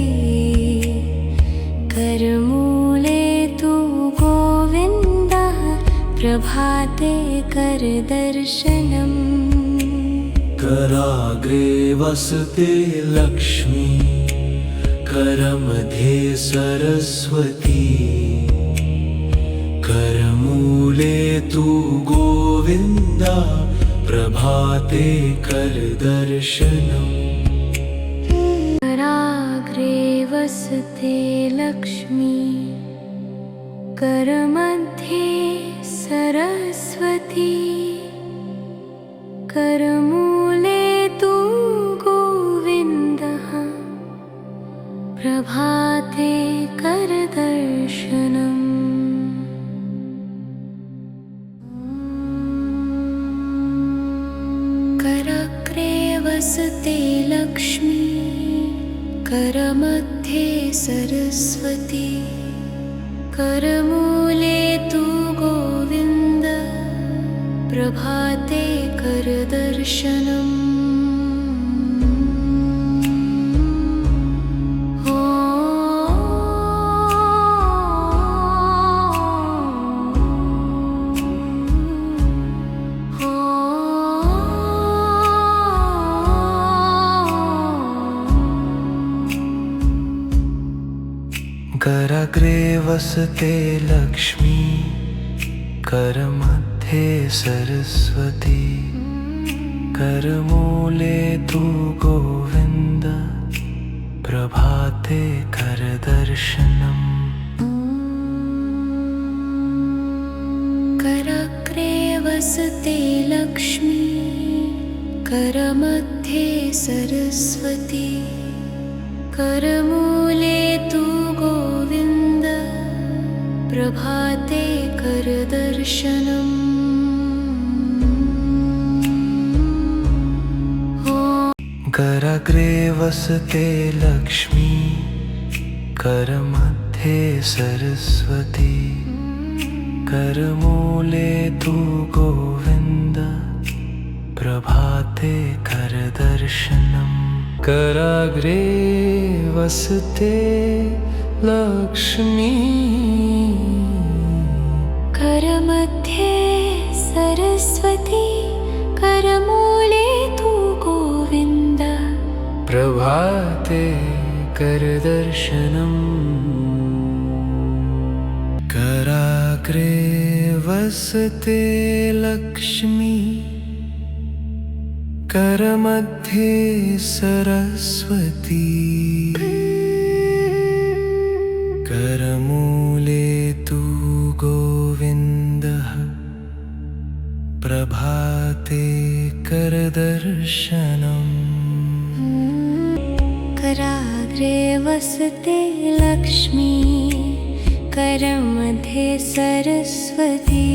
करमूले तु गोविन्दः प्रभाते करदर्शनम् कराग्रे वसते लक्ष्मी करमध्ये सरस्वती करमूले तु गोविन्दा प्रभाते करदर्शनम् कराग्रे वसते लक्ष्मी करमध्ये सरस्वती करमूले तु गोविन्दः प्रभाते करदर्शनम् कराग्रे वसते लक्ष्मी करमध्ये सरस्वती करमूले तु गोविन्द प्रभाते करदर्शनम् कराग्रे वसते लक्ष्मी करमध्ये सरस्वती करमूले तु गोविन्द प्रभाते करदर्शनम् कराग्रे वसते लक्ष्मी करमध्ये सरस्वती करमूले तु गोविन्द प्रभाते करदर्शनम् कराग्रे वसते लक्ष्मी करमध्ये सरस्वती करमूले तु गोविन्द प्रभाते करदर्शनम् कराग्रे वसते लक्ष्मी करमध्ये सरस्वती करमूले तु गोविन्द प्रभाते करदर्शनम् कराग्रे वसते लक्ष्मी करमध्ये सरस्वती करमूले तु गोविन्दः प्रभाते करदर्शनम् कराग्रे वसते लक्ष्मी करमध्ये सरस्वती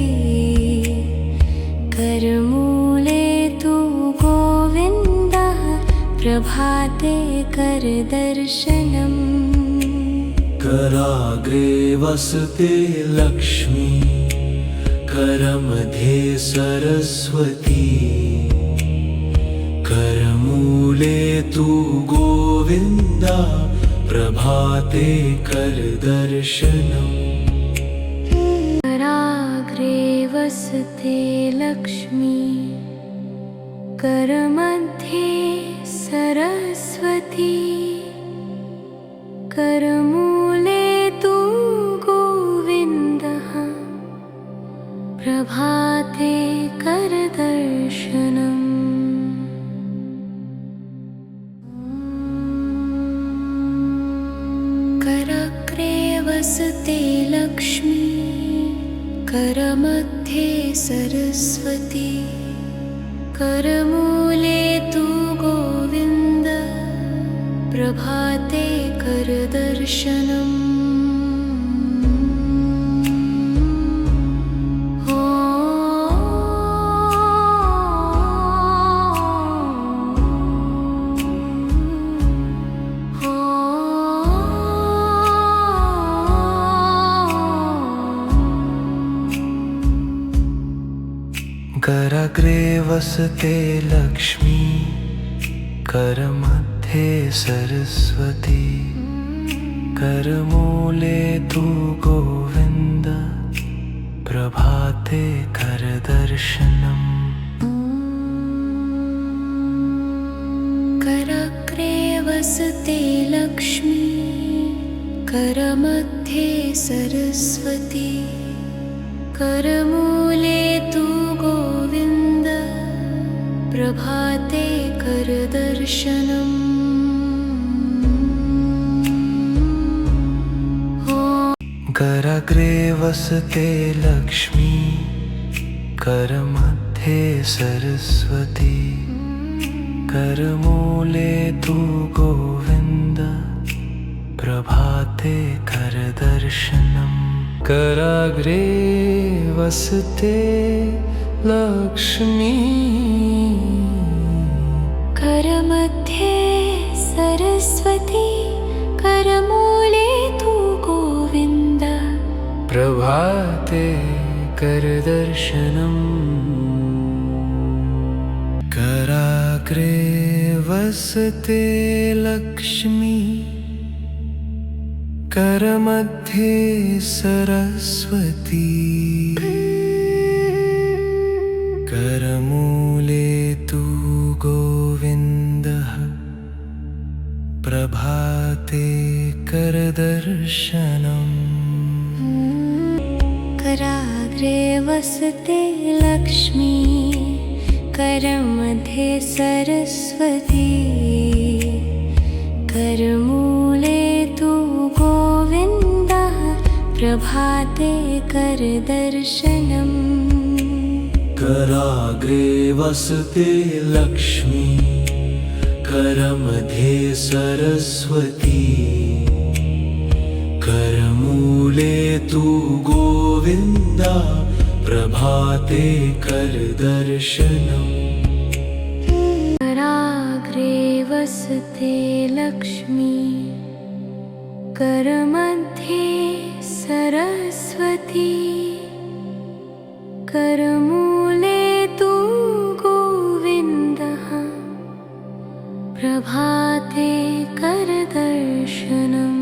करमूले तु गोविन्दः प्रभाते करदर्शनम् कराग्रे वसते लक्ष्मी करमध्ये सरस्वती करमूले तु गोविन्दा प्रभाते करदर्शनम् कराग्रे वसते लक्ष्मी करमध्ये सरस्वती करमूले तु गोविन्दः प्रभाते करदर्शनम् कराग्रे वसते लक्ष्मी करमध्ये सरस्वती करमूले तु गोविन्द प्रभाते करदर्शनम् कराग्रे वसते लक्ष्मी करमध्ये सरस्वती करमूले तु गोविन्द प्रभाते करदर्शनम् कराग्रे वसते लक्ष्मी करमध्ये सरस्वती करमूले तु गोविन्द प्रभाते करदर्शनम् कराग्रे वसते लक्ष्मी करमध्ये सरस्वती करमूले तु गोविन्द प्रभाते करदर्शनम् कराग्रे वसते लक्ष्मी करमध्ये सरस्वती करमूले तु गोविन्द प्रभाते करदर्शनम् कराग्रे वसते लक्ष्मी करमध्ये सरस्वती करमूले तु गोविन्दः प्रभाते करदर्शनम् कराग्रे वसते लक्ष्मी करमध्ये सरस्वती करमूले तु गोविन्दः प्रभाते करदर्शनम् कराग्रे वसते लक्ष्मी करमध्ये सरस्वती करमूले तु गोविन्द प्रभाते करदर्शनम् कराग्रे वसते लक्ष्मी करमध्ये सरस्वती करमूले तु गोविन्दः प्रभाते करदर्शनम्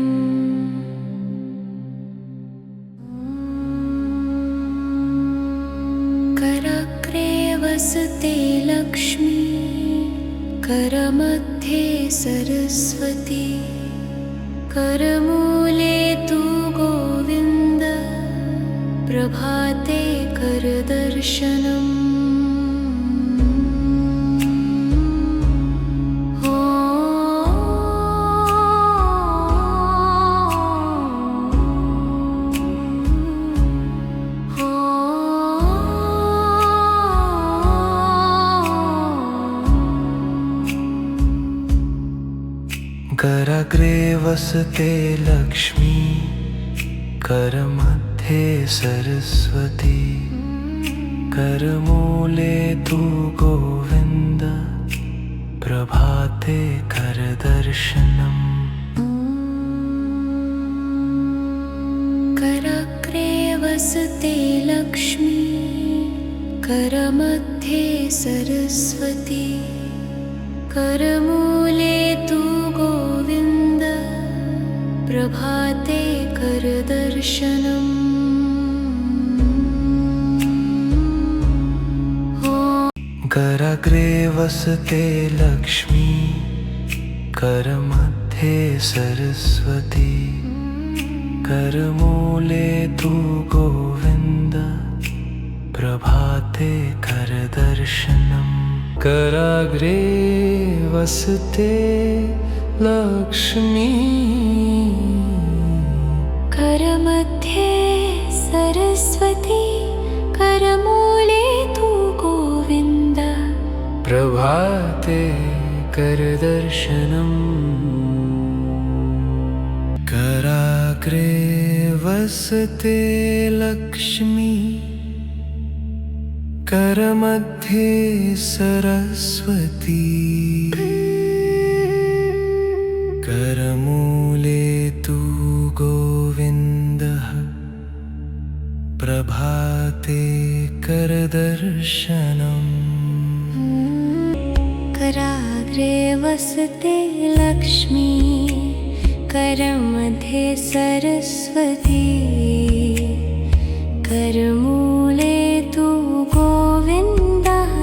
कराग्रे वसते लक्ष्मी करमध्ये सरस्वती करमूले तु गोविन्द प्रभाते करदर्शनम् कराग्रे वसते लक्ष्मी करमध्ये सरस्वती करमूले तु गोविन्द प्रभाते करदर्शनम् कराग्रे वसते लक्ष्मी करमध्ये सरस्वती करमूले तु गोविन्द प्रभाते करदर्शनम् कराग्रे वसते लक्ष्मी करमध्ये सरस्वती करमूले तु गोविन्द प्रभाते करदर्शनम् कराग्रे वसते लक्ष्मी करमध्ये सरस्वती करमूले तु गोविन्द प्रभाते करदर्शनम् कराग्रे वसते लक्ष्मी करमध्ये सरस्वती करमूले तु गोविन्दः प्रभाते करदर्शनम् कराग्रे वसते लक्ष्मी करमध्ये सरस्वती करमूले तु गोविन्दः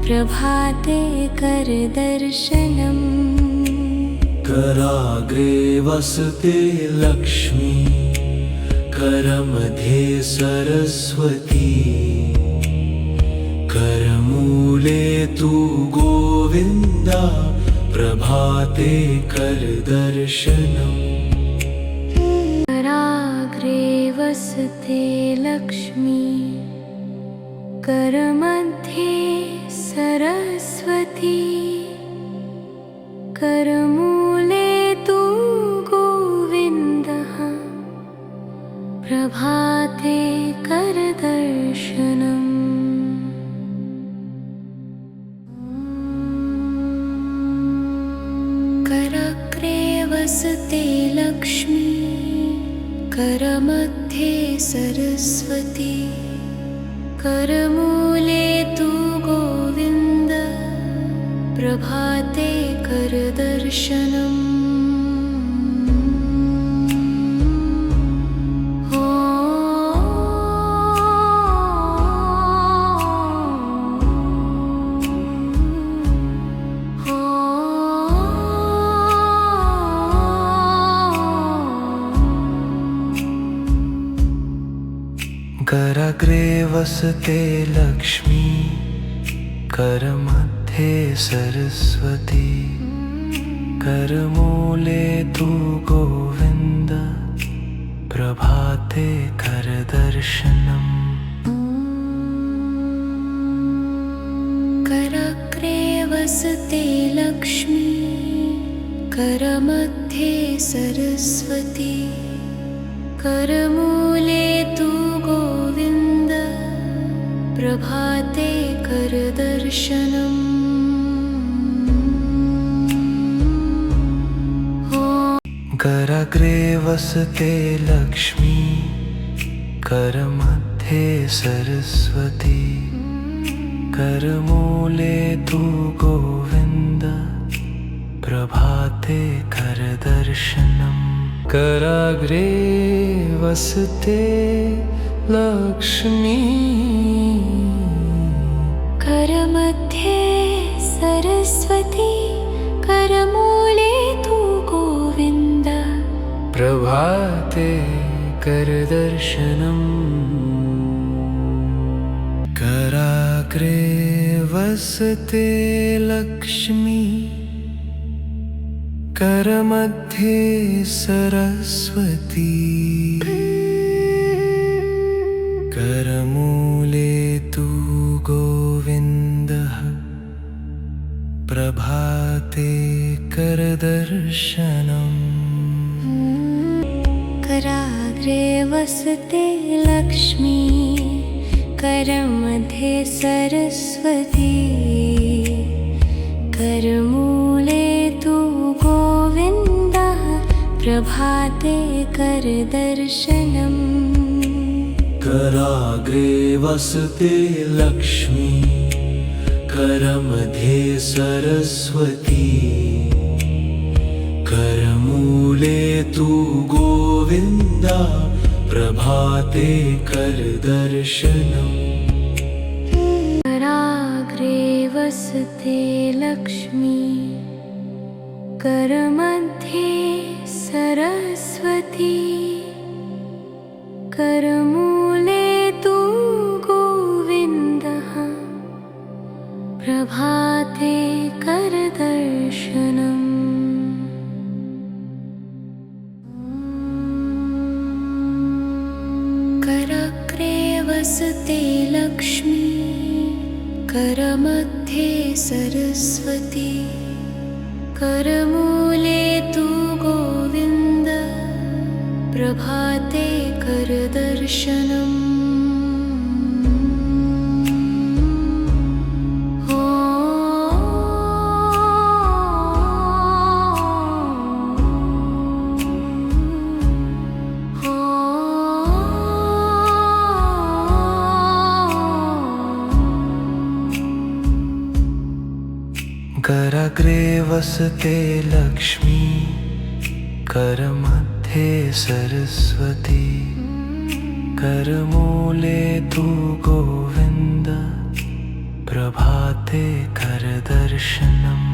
प्रभाते करदर्शनम् कराग्रे वसते लक्ष्मी करमध्ये सरस्वती करमूले तु गोविन्दा प्रभाते करदर्शनम् कराग्रे वसते लक्ष्मी करमध्ये सरस्वती करमूले तु गोविन्दः प्रभाते करदर्शनम् कराग्रे वसते लक्ष्मी करमध्ये सरस्वती करमूले तु गोविन्द प्रभाते करदर्शनम् कराग्रे वसते लक्ष्मी करमध्ये सरस्वती करमूले तु गोविन्द प्रभाते करदर्शनम् कराग्रे वसते लक्ष्मी करमध्ये सरस्वती करमूले तु गोविन्द प्रभाते करदर्शनम् कराग्रे वसते लक्ष्मी करमध्ये सरस्वती करमूले तु गोविन्द प्रभाते करदर्शनम् कराग्रे वसते लक्ष्मी करमध्ये सरस्वती करमूले तु गोविन्द प्रभाते करदर्शनम् कराग्रे वसते लक्ष्मी करमध्ये सरस्वती करमूले तु गोविन्दः प्रभाते करदर्शनम् कराग्रे वसते लक्ष्मी करमध्ये सरस्वती करमूले तु गोविन्दः प्रभाते करदर्शनम् कराग्रे वसते लक्ष्मी करमध्ये सरस्वती करमूले तु गोविन्दा प्रभाते करदर्शनम् कराग्रे वसते लक्ष्मी करमध्ये सरस्वती करमूले तु गोविन्दः प्रभाते करदर्शनम् कराग्रे वसते लक्ष्मी करमध्ये सरस्वती करमूले तु गोविन्द प्रभाते करदर्शनम् कराग्रे वसते लक्ष्मी करमध्ये सरस्वती करमूले तु गोविन्द प्रभाते करदर्शनम्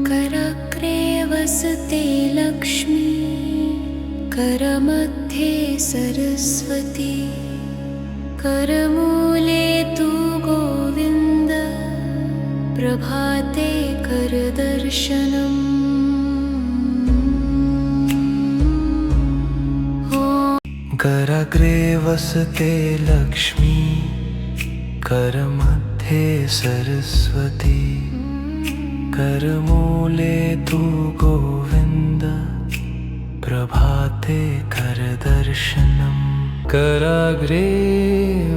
कराग्रे वसते लक्ष्मी करमध्ये सरस्वती करमूले तु गोविन्द प्रभाते करदर्शनम् कराग्रे वसते लक्ष्मी करमध्ये सरस्वती करमूले तु गोविन्द प्रभाते करदर्शनम् कराग्रे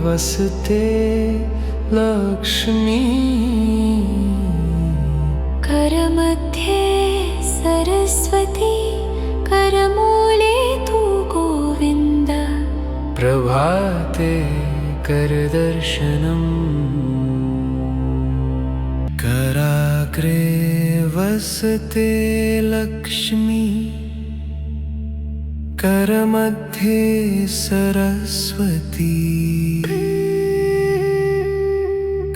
वसते लक्ष्मी करमध्ये सरस्वती करमूले तु गोविन्द प्रभाते करदर्शनम् कराग्रे वसते लक्ष्मी करमध्ये सरस्वती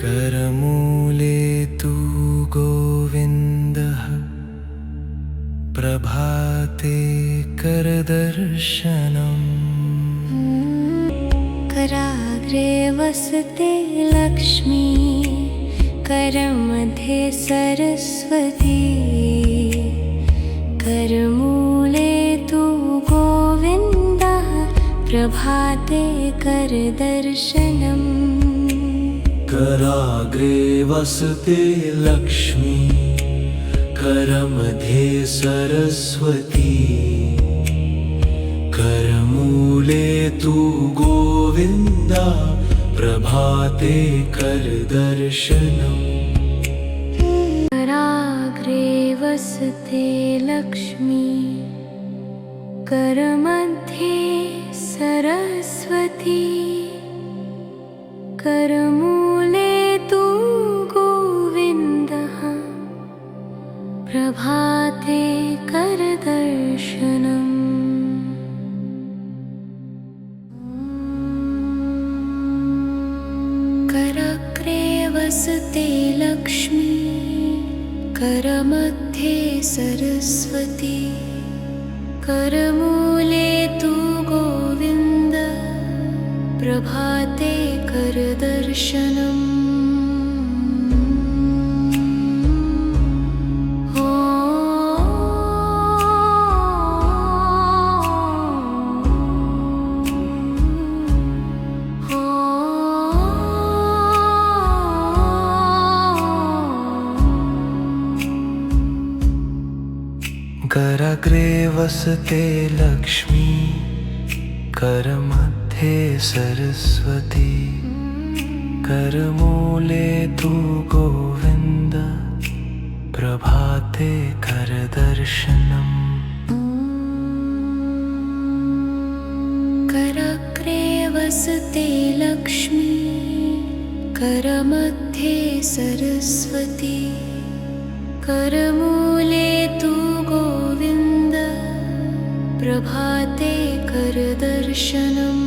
करमूले तु गोविन्दः प्रभाते करदर्शनम् कराग्रे वसते लक्ष्मी करमध्ये सरस्वती करमूले तु गोविन्दः प्रभाते करदर्शनम् कराग्रे वसते लक्ष्मी करमध्ये सरस्वती करमूले तु गोविन्द प्रभाते करदर्शनम् कराग्रे वसते लक्ष्मी करमध्ये सरस्वती करमूले तु गोविन्दः प्रभाते करदर्शनम् कराग्रे वसते लक्ष्मी करमध्ये सरस्वती करमूले तु गोविन्द प्रभाते करदर्शनम् कराग्रे वसते लक्ष्मी करमध्ये सरस्वती करमूले तु गोविन्द प्रभाते करदर्शनम् कराग्रे वसते लक्ष्मी करमध्ये सरस्वती करमूले तु गोविन्द प्रभाते करदर्शनम्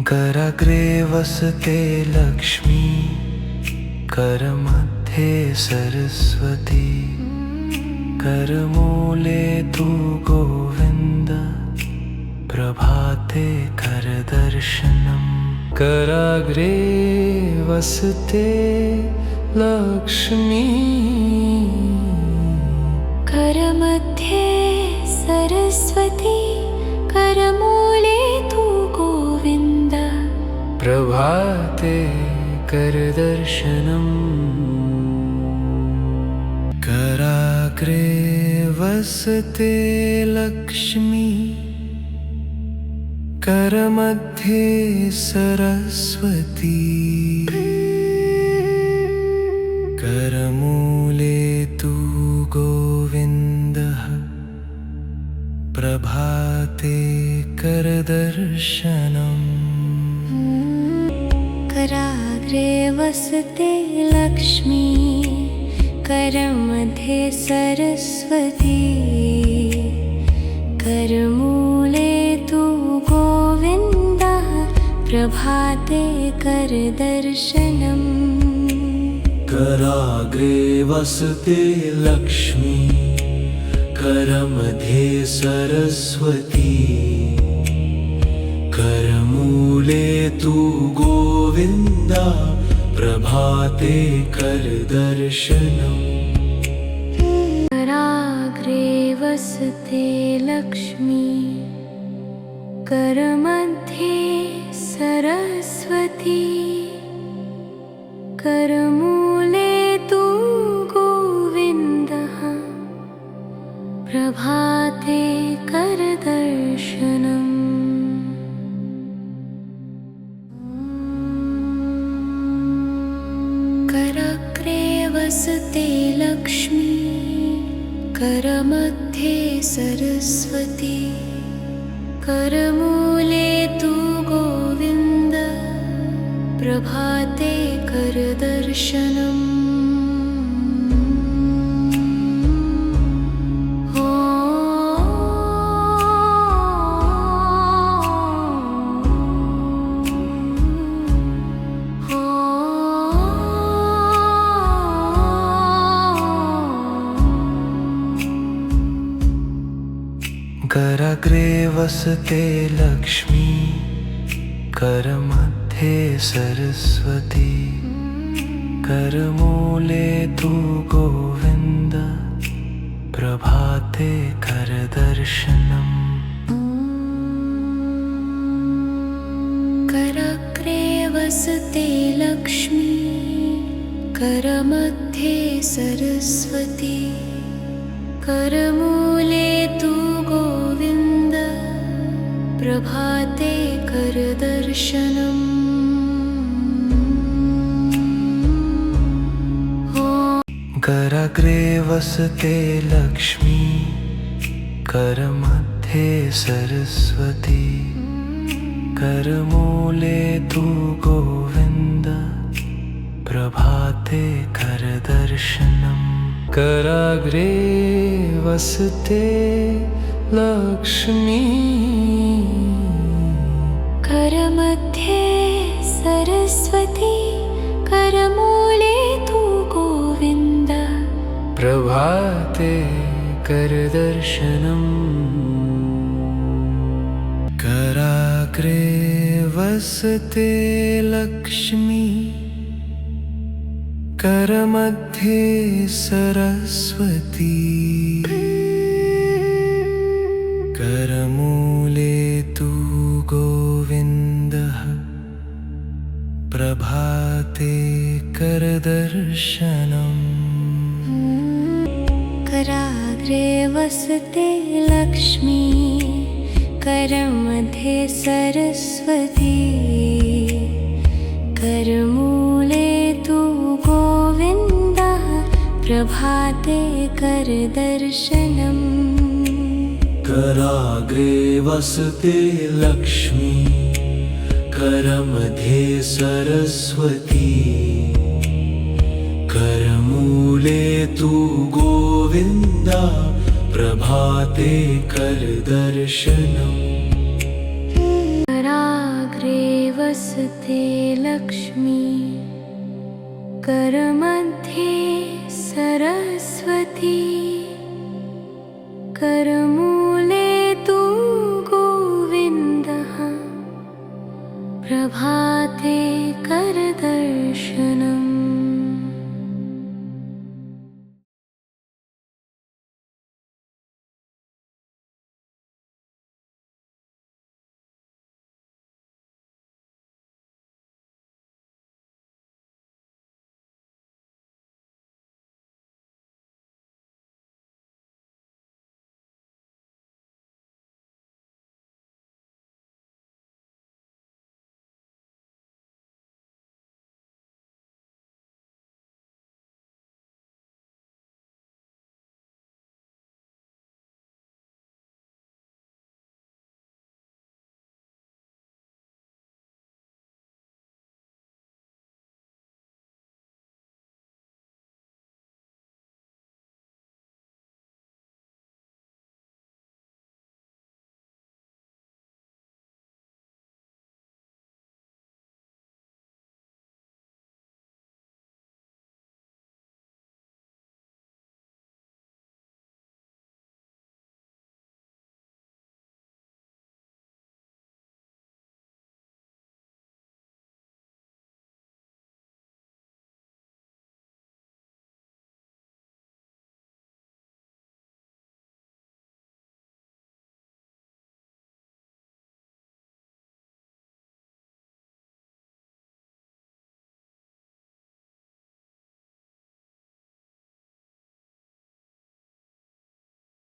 कराग्रे वसते लक्ष्मी करमध्ये सरस्वती करमूले तु गोविन्द प्रभाते करदर्शनम् कराग्रे वसते लक्ष्मी करमध्ये सरस्वती करमूले तु गोविन्द प्रभाते करदर्शनम् कराग्रे वसते लक्ष्मी करमध्ये सरस्वती करमूले तु गोविन्दः प्रभाते करदर्शनम् कराग्रे वसते लक्ष्मी करमध्ये सरस्वती करमूले तु गोविन्दः प्रभाते करदर्शनम् कराग्रे वसते लक्ष्मी करमध्ये सरस्वती करमूले तु गोविन्दा प्रभाते करदर्शनम् कराग्रे वसते लक्ष्मी करमध्ये सरस्वती करमूले तु गोविन्दः प्रभाते करदर्शनम् कराग्रे वसते लक्ष्मी करमध्ये सरस्वती करमूले तु गोविन्द प्रभाते करदर्शनम् कराग्रे वसते लक्ष्मी करमध्ये सरस्वती करमूले तु गोविन्द प्रभाते करदर्शनम् कराग्रे वसते लक्ष्मी करमध्ये सरस्वती करमूले तु गोविन्द प्रभाते करदर्शनम् कराग्रे वसते लक्ष्मी करमध्ये सरस्वती करमूले तु गोविन्द प्रभाते करदर्शनम् कराग्रे वसते लक्ष्मी करमध्ये सरस्वती करमूले तु गोविन्द प्रभाते करदर्शनम् कराग्रे वसते लक्ष्मी करमध्ये सरस्वती करमूले तु गोविन्दः प्रभाते करदर्शनम् कराग्रे वसते लक्ष्मी करमध्ये सरस्वती करमूले तु गोविन्दः प्रभाते करदर्शनम् कराग्रे वसते लक्ष्मी करमध्ये सरस्वती करमूले तु गोविन्दा प्रभाते करदर्शनम् कराग्रे वसते लक्ष्मी करमध्ये सरस्वती करमूले